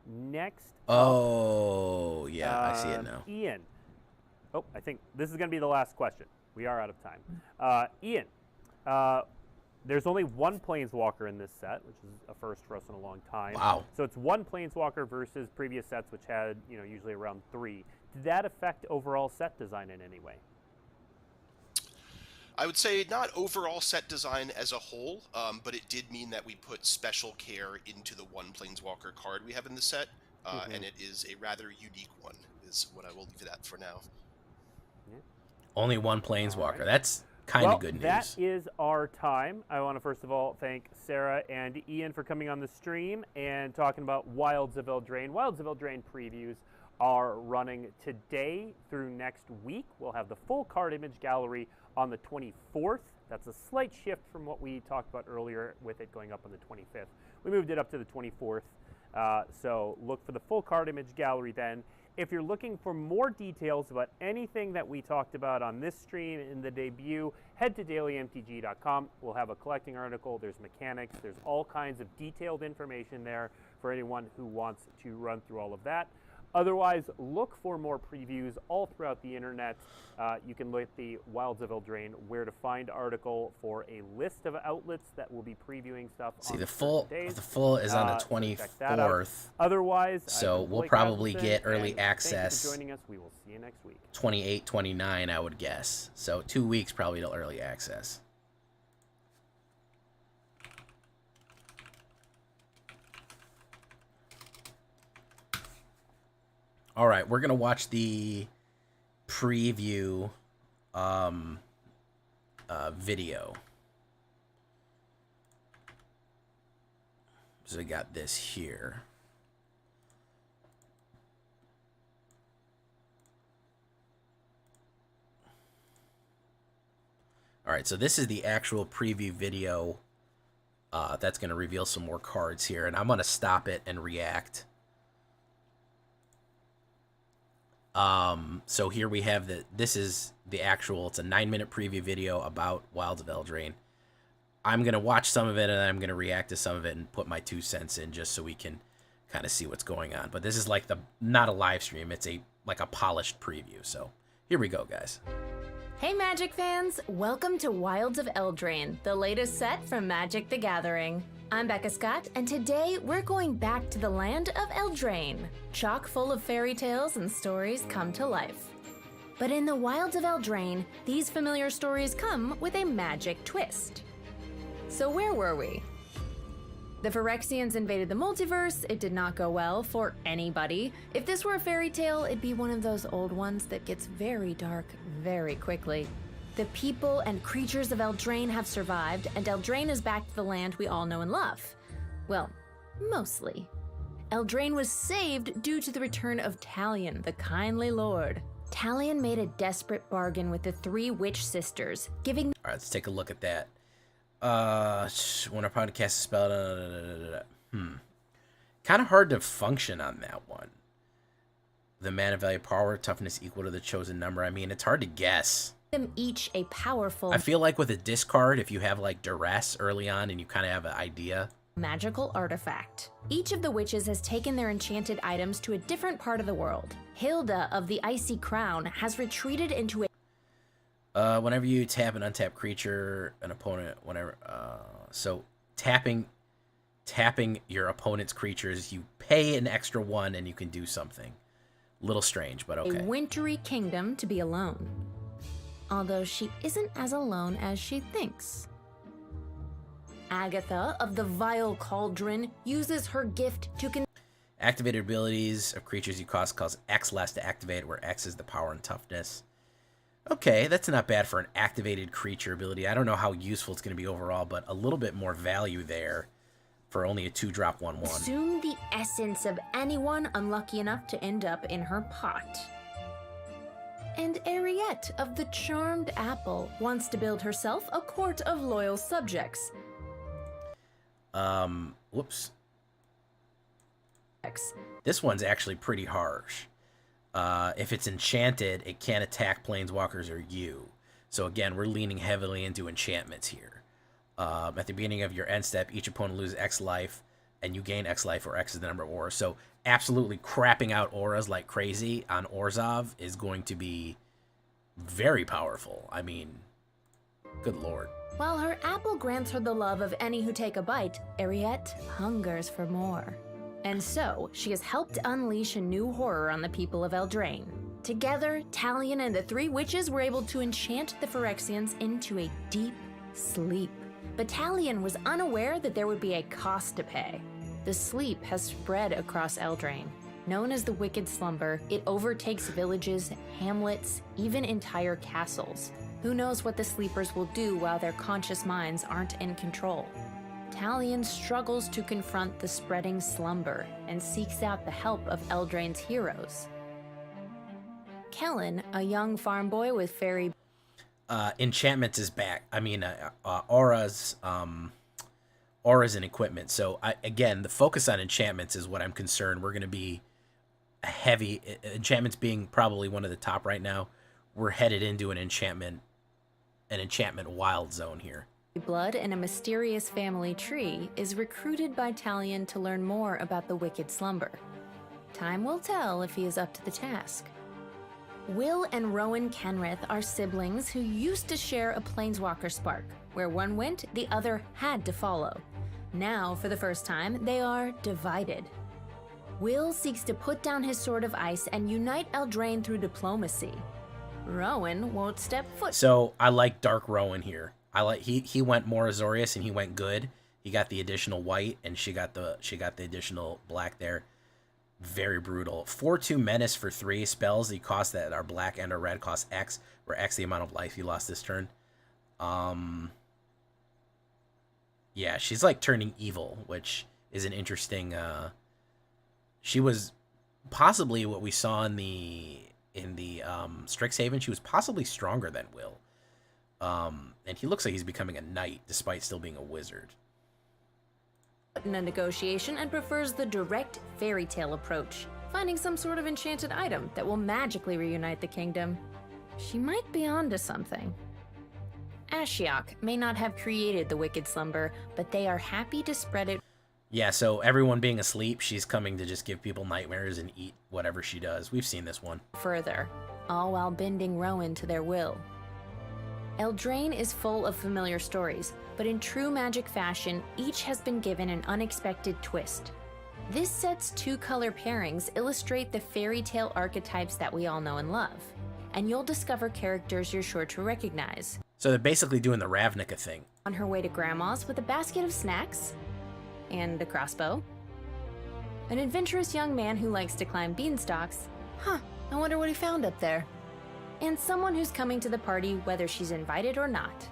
Next. Oh, yeah, I see it now. Ian. Oh, I think this is going to be the last question. We are out of time. Ian, there's only one Planeswalker in this set, which is a first for us in a long time. Wow. So it's one Planeswalker versus previous sets, which had usually around 3. Did that affect overall set design in any way? I would say not overall set design as a whole, but it did mean that we put special care into the one Planeswalker card we have in the set, and it is a rather unique one, is what I will leave it at for now. Yeah. Only one Planeswalker. Right. That's kind of good news. That is our time. I want to first of all thank Sarah and Ian for coming on the stream and talking about Wilds of Eldraine. Wilds of Eldraine previews are running today through next week. We'll have the full card image gallery on the 24th. That's a slight shift from what we talked about earlier with it going up on the 25th. We moved it up to the 24th. So look for the full card image gallery then. If you're looking for more details about anything that we talked about on this stream in the debut, head to dailymtg.com. We'll have a collecting article. There's mechanics. There's all kinds of detailed information there for anyone who wants to run through all of that. Otherwise, look for more previews all throughout the internet. You can look at the Wilds of Eldraine Where to Find article for a list of outlets that will be previewing stuff. See, on the certain days. full is on the So check that out. 24th. Otherwise, So I've been we'll Blake probably Rasmussen, get early and access. Thank you for joining us. We will see you next week. 28, 29, I would guess. So 2 weeks probably till early access. All right, we're gonna watch the preview video. So we got this here. All right, so this is the actual preview video that's going to reveal some more cards here, and I'm going to stop it and react. So here we have this is the actual, it's a 9-minute preview video about Wilds of Eldraine. I'm going to watch some of it, and I'm going to react to some of it and put my 2 cents in just so we can kind of see what's going on. But this is like not a live stream, it's like a polished preview. So here we go, guys. Hey Magic fans, welcome to Wilds of Eldraine, the latest set from Magic the Gathering. I'm Becca Scott, and today we're going back to the land of Eldraine, chock full of fairy tales and stories come to life. But in the Wilds of Eldraine, these familiar stories come with a magic twist. So where were we? The Phyrexians invaded the multiverse. It did not go well for anybody. If this were a fairy tale, it'd be one of those old ones that gets very dark very quickly. The people and creatures of Eldraine have survived, and Eldraine is back to the land we all know and love. Well, mostly. Eldraine was saved due to the return of Talion, the kindly lord. Talion made a desperate bargain with the 3 witch sisters, giving... All right, let's take a look at that. When our podcast is spelled... Kind of hard to function on that one. The mana value, power, toughness equal to the chosen number. I mean, it's hard to guess. them each a powerful... I feel like with a discard, if you have like duress early on and you kind of have an idea... magical artifact. Each of the witches has taken their enchanted items to a different part of the world. Hilda of the Icy Crown has retreated into a... Whenever you tap an untapped creature, an opponent, whenever... So, tapping your opponent's creatures, you pay an extra 1 and you can do something. Little strange, but okay. A wintry kingdom to be alone. Although she isn't as alone as she thinks. Agatha of the Vile Cauldron uses her gift to activated abilities of creatures you cost X less to activate, where X is the power and toughness. Okay, that's not bad for an activated creature ability. I don't know how useful it's going to be overall, but a little bit more value there for only a 2-drop 1/1. Consume the essence of anyone unlucky enough to end up in her pot. And Ariette of the Charmed Apple wants to build herself a court of loyal subjects. Whoops. This one's actually pretty harsh. If it's enchanted, it can't attack planeswalkers or you. So again, we're leaning heavily into enchantments here. At the beginning of your end step, each opponent loses X life, and you gain X life, where X is the number of auras. So absolutely crapping out auras like crazy on Orzhov is going to be very powerful. I mean, good lord. While her apple grants her the love of any who take a bite, Ariette hungers for more. And so, she has helped unleash a new horror on the people of Eldraine. Together, Talion and the 3 witches were able to enchant the Phyrexians into a deep sleep. But Talion was unaware that there would be a cost to pay. The sleep has spread across Eldraine. Known as the Wicked Slumber, it overtakes villages, hamlets, even entire castles. Who knows what the sleepers will do while their conscious minds aren't in control? Talion struggles to confront the spreading slumber and seeks out the help of Eldraine's heroes. Kellen, a young farm boy with fairy... Enchantments is back. I mean, auras and equipment. So, again, the focus on enchantments is what I'm concerned. We're going to be heavy. Enchantments being probably one of the top right now. We're headed into an enchantment wild zone here. Blood in a mysterious family tree is recruited by Talion to learn more about the Wicked Slumber. Time will tell if he is up to the task. Will and Rowan Kenrith are siblings who used to share a planeswalker spark. Where one went, the other had to follow. Now, for the first time, they are divided. Will seeks to put down his sword of ice and unite Eldraine through diplomacy. Rowan won't step foot. So I like Dark Rowan here. I like he went more Azorius and he went good. He got the additional white and she got the additional black there. Very brutal. 4/2 menace for 3 spells. The cost that are black and or red cost X, where X the amount of life you lost this turn. Yeah, she's like turning evil, which is an interesting. She was possibly what we saw in the Strixhaven. She was possibly stronger than Will, and he looks like he's becoming a knight despite still being a wizard. In a negotiation and prefers the direct fairy tale approach, finding some sort of enchanted item that will magically reunite the kingdom. She might be onto something. Ashiok may not have created the Wicked Slumber, but they are happy to spread it. Yeah, so everyone being asleep, she's coming to just give people nightmares and eat whatever she does. We've seen this one. Further, all while bending Rowan to their will. Eldraine is full of familiar stories, but in true Magic fashion, each has been given an unexpected twist. This set's 2-color pairings illustrate the fairy tale archetypes that we all know and love, and you'll discover characters you're sure to recognize. So they're basically doing the Ravnica thing. On her way to Grandma's with a basket of snacks and a crossbow. An adventurous young man who likes to climb beanstalks. I wonder what he found up there. And someone who's coming to the party whether she's invited or not.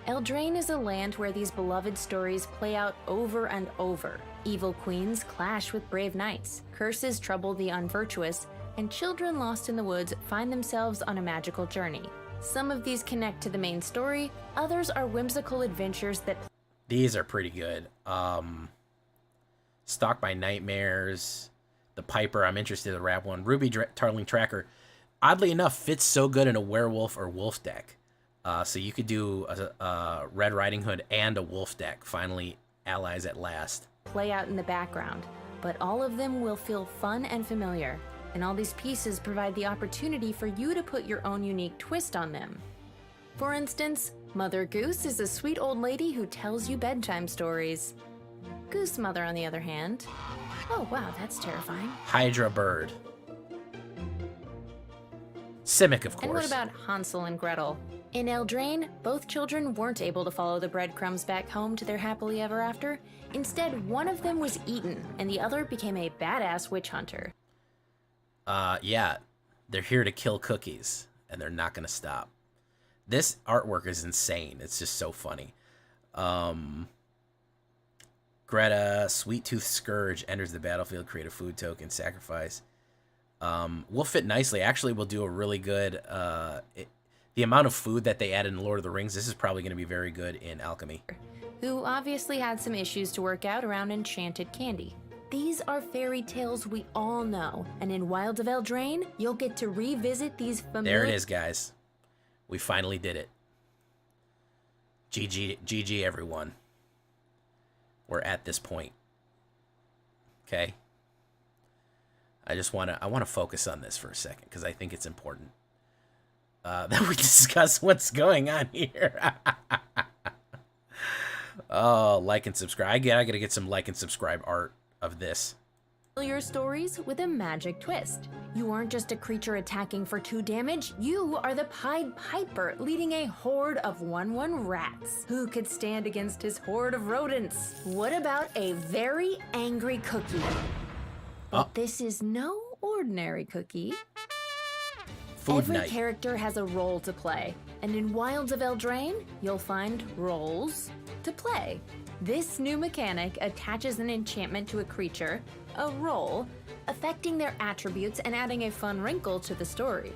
Eldraine is a land where these beloved stories play out over and over. Evil queens clash with brave knights, curses trouble the unvirtuous, and children lost in the woods find themselves on a magical journey. Some of these connect to the main story, others are whimsical adventures that... These are pretty good. Stalked by Nightmares, The Piper, I'm interested in the rap one. Ruby Tarling Tracker, oddly enough, fits so good in a werewolf or wolf deck. So you could do a Red Riding Hood and a wolf deck. Finally, allies at last. Play out in the background, but all of them will feel fun and familiar. And all these pieces provide the opportunity for you to put your own unique twist on them. For instance, Mother Goose is a sweet old lady who tells you bedtime stories. Goose Mother, on the other hand... Oh wow, that's terrifying. Hydra Bird. Simic, of course. And what about Hansel and Gretel? In Eldraine, both children weren't able to follow the breadcrumbs back home to their happily ever after. Instead, one of them was eaten, and the other became a badass witch hunter. Yeah, they're here to kill cookies, and they're not going to stop. This artwork is insane. It's just so funny. Greta, Sweet Tooth Scourge enters the battlefield, create a food token, sacrifice. Will fit nicely. Actually, we'll do a really good... the amount of food that they add in Lord of the Rings, this is probably going to be very good in Alchemy. Who obviously had some issues to work out around enchanted candy. These are fairy tales we all know, and in Wilds of Eldraine, you'll get to revisit these familiar... There it is, guys. We finally did it. GG, everyone. We're at this point. Okay? I want to focus on this for a second, because I think it's important that we discuss what's going on here. Oh, like and subscribe. I gotta get some like and subscribe art of this. Your stories with a magic twist. You aren't just a creature attacking for 2 damage, you are the Pied Piper leading a horde of 1/1 rats. Who could stand against his horde of rodents? What about a very angry cookie? But this is no ordinary cookie. Every character has a role to play, and in Wilds of Eldraine, you'll find roles to play. This new mechanic attaches an enchantment to a creature, a role, affecting their attributes and adding a fun wrinkle to the story.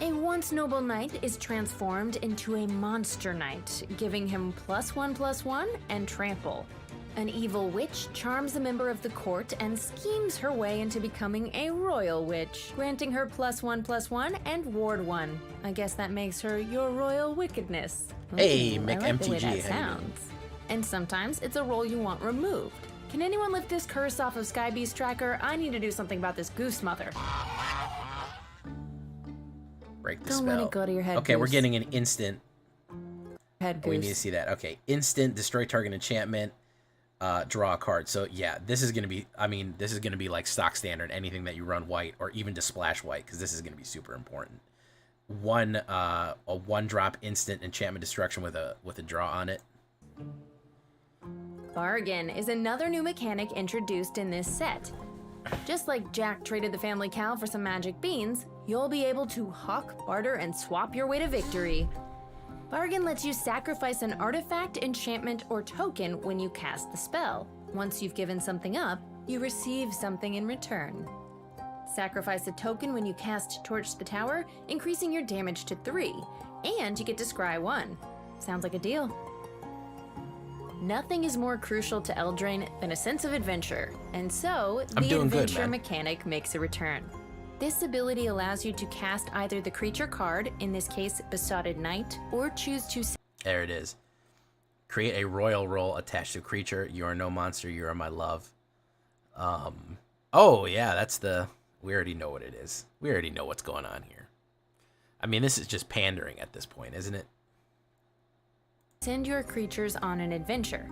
A once noble knight is transformed into a monster knight, giving him +1/+1 and trample. An evil witch charms a member of the court and schemes her way into becoming a royal witch, granting her +1/+1 and ward 1. I guess that makes her your royal wickedness. Hey, I like MTG, the way that sounds. And sometimes it's a role you want removed. Can anyone lift this curse off of Skybeast Tracker? I need to do something about this goose mother. Break the Don't spell. let it go to your head, Okay, we're goose. getting an instant. Head goose. We need to see that. Okay, instant, destroy target enchantment, draw a card. So yeah, this is gonna be, I mean, this is gonna be like stock standard, anything that you run white, or even to splash white, because this is gonna be super important. A 1-drop instant enchantment destruction with a draw on it. Bargain is another new mechanic introduced in this set. Just like Jack traded the family cow for some magic beans, you'll be able to hawk, barter, and swap your way to victory. Bargain lets you sacrifice an artifact, enchantment, or token when you cast the spell. Once you've given something up, you receive something in return. Sacrifice a token when you cast Torch the Tower, increasing your damage to 3, and you get to scry 1. Sounds like a deal. Nothing is more crucial to Eldraine than a sense of adventure, and so the adventure mechanic makes a return. This ability allows you to cast either the creature card, in this case Besotted Knight, or choose to... There it is. Create a royal roll attached to a creature. You are no monster, you are my love. Oh yeah, that's the... We already know what it is. We already know what's going on here. I mean, this is just pandering at this point, isn't it? Send your creatures on an adventure.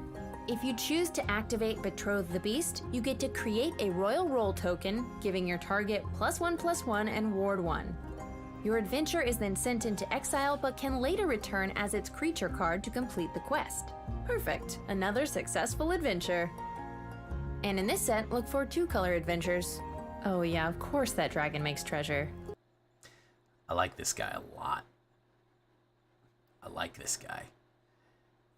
If you choose to activate Betroth the Beast, you get to create a royal roll token, giving your target +1/+1 and ward 1. Your adventure is then sent into exile, but can later return as its creature card to complete the quest. Perfect, another successful adventure. And in this set, look for 2-color adventures. Oh yeah, of course that dragon makes treasure. I like this guy a lot. I like this guy.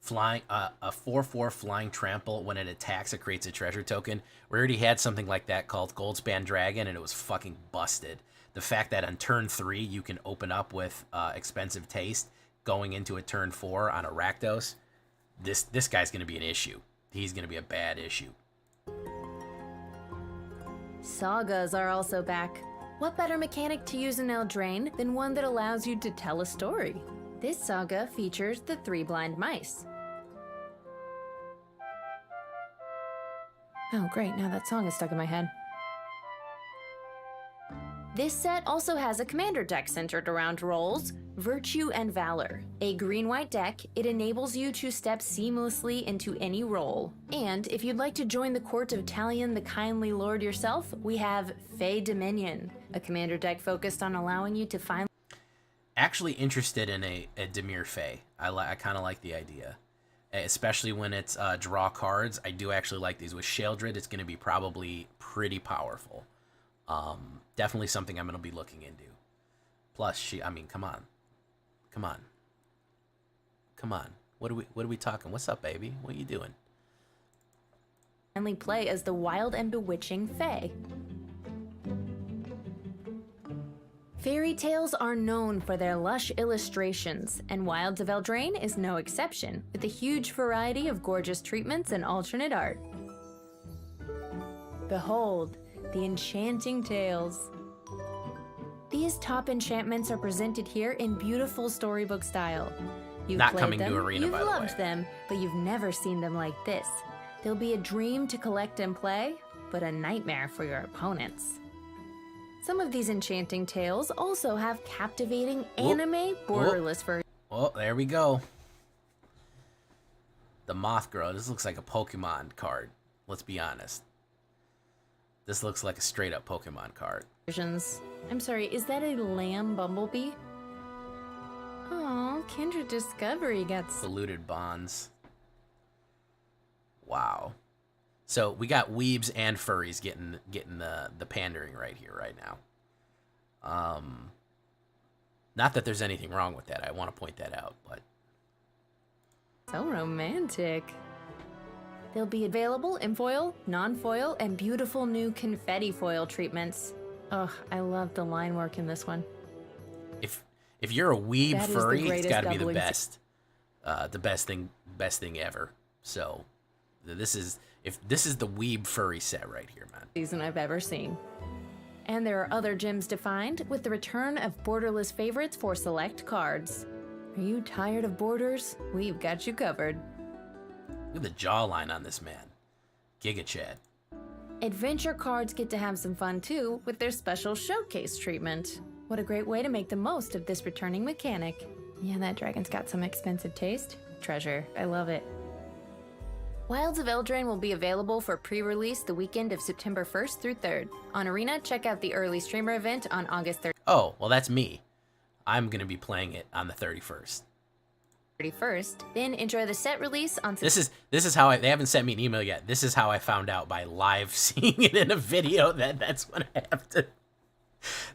Flying, a 4/4 flying trample. When it attacks, it creates a treasure token. We already had something like that called Goldspan Dragon, and it was fucking busted. The fact that on turn 3 you can open up with Expensive Taste, going into a turn 4 on a Rakdos, this guy's gonna be an issue. He's gonna be a bad issue. Sagas are also back. What better mechanic to use in Eldraine than one that allows you to tell a story? This saga features the 3 blind mice. Oh great, now that song is stuck in my head. This set also has a commander deck centered around roles, Virtue and Valor. A green-white deck, it enables you to step seamlessly into any role. And if you'd like to join the court of Talion the Kindly Lord yourself, we have Fey Dominion, a commander deck focused on allowing you to find... Actually interested in a Dimir Fey. I kind of like the idea. Especially when it's draw cards. I do actually like these. With Sheoldred, it's going to be probably pretty powerful. Definitely something I'm going to be looking into. Plus, I mean, come on. Come on. Come on. What are we talking? What's up, baby? What are you doing? Finally play as the wild and bewitching Fae. Fairy tales are known for their lush illustrations, and Wilds of Eldraine is no exception, with a huge variety of gorgeous treatments and alternate art. Behold, the enchanting tales. These top enchantments are presented here in beautiful storybook style. You've Not played coming them, to Arena, you've by the way. loved them, but you've never seen them like this. They'll be a dream to collect and play, but a nightmare for your opponents. Some of these enchanting tales also have captivating anime borderless versions. Oh, there we go. The Moth Girl. This looks like a Pokemon card. Let's be honest. This looks like a straight up Pokemon card. I'm sorry, is that a lamb bumblebee? Oh, Kindred Discovery gets... Polluted Bonds. Wow. So we got weebs and furries getting the pandering right here, right now. Not that there's anything wrong with that. I want to point that out, but so romantic. They'll be available in foil, non-foil, and beautiful new confetti foil treatments. Ugh, I love the line work in this one. If you're a weeb That is the furry, it's greatest got to be the doubling. best thing ever. So this is the weeb furry set right here, man. Season I've ever seen. And there are other gems to find, with the return of borderless favorites for select cards. Are you tired of borders? We've got you covered. Look at the jawline on this man. Giga Chad. Adventure cards get to have some fun too with their special showcase treatment. What a great way to make the most of this returning mechanic. Yeah, that dragon's got some expensive taste. Treasure, I love it. Wilds of Eldraine will be available for pre-release the weekend of September 1st through 3rd. On Arena, check out the early streamer event on August Oh, well, that's me. I'm going to be playing it on the 31st. 31st. Then enjoy the set release on This is how they haven't sent me an email yet. This is how I found out by live seeing it in a video. That's when I have to.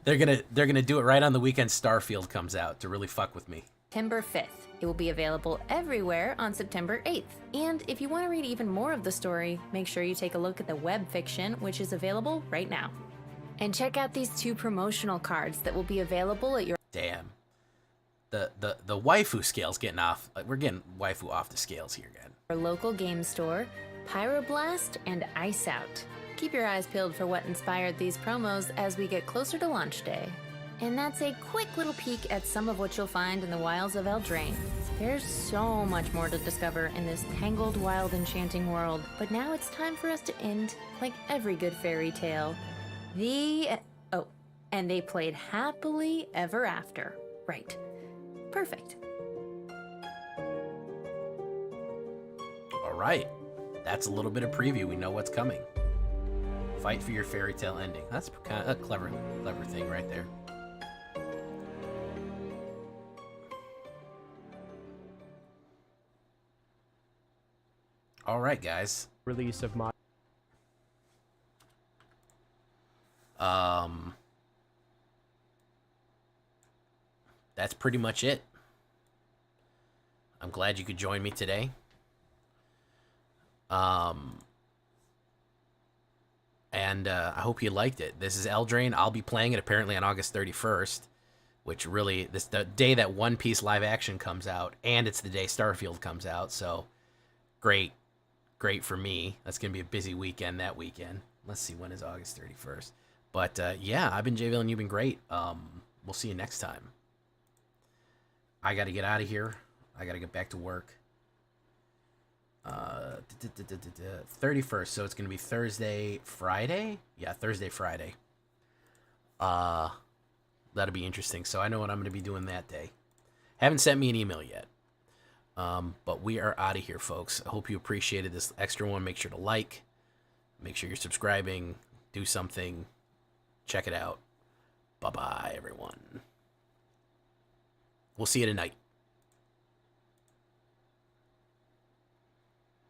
They're gonna do it right on the weekend Starfield comes out to really fuck with me. September 5th. It will be available everywhere on September 8th. And if you want to read even more of the story, make sure you take a look at the web fiction, which is available right now. And check out these 2 promotional cards that will be available at your Damn. The waifu scale's getting off. We're getting waifu off the scales here, again. local game store, Pyroblast, and Ice Out. Keep your eyes peeled for what inspired these promos as we get closer to launch day. And that's a quick little peek at some of what you'll find in the wilds of Eldraine. There's so much more to discover in this tangled, wild, enchanting world, but now it's time for us to end like every good fairy tale. And they played happily ever after. Right. Perfect. All right. That's a little bit of preview. We know what's coming. Fight for your fairy tale ending. That's kind of a clever thing right there. All right, guys. Release of my That's pretty much it. I'm glad you could join me today. And I hope you liked it. This is Eldraine. I'll be playing it apparently on August 31st, which really, this the day that One Piece live action comes out, and it's the day Starfield comes out, so great for me. That's going to be a busy weekend that weekend. Let's see, when is August 31st? But yeah, I've been Jayville and you've been great. We'll see you next time. I got to get out of here. I got to get back to work. 31st, so it's going to be Thursday, Friday? Yeah, Thursday, Friday. That'll be interesting. So I know what I'm going to be doing that day. Haven't sent me an email yet. But we are out of here, folks. I hope you appreciated this extra one. Make sure to like. Make sure you're subscribing. Do something. Check it out. Bye-bye, everyone. We'll see you tonight.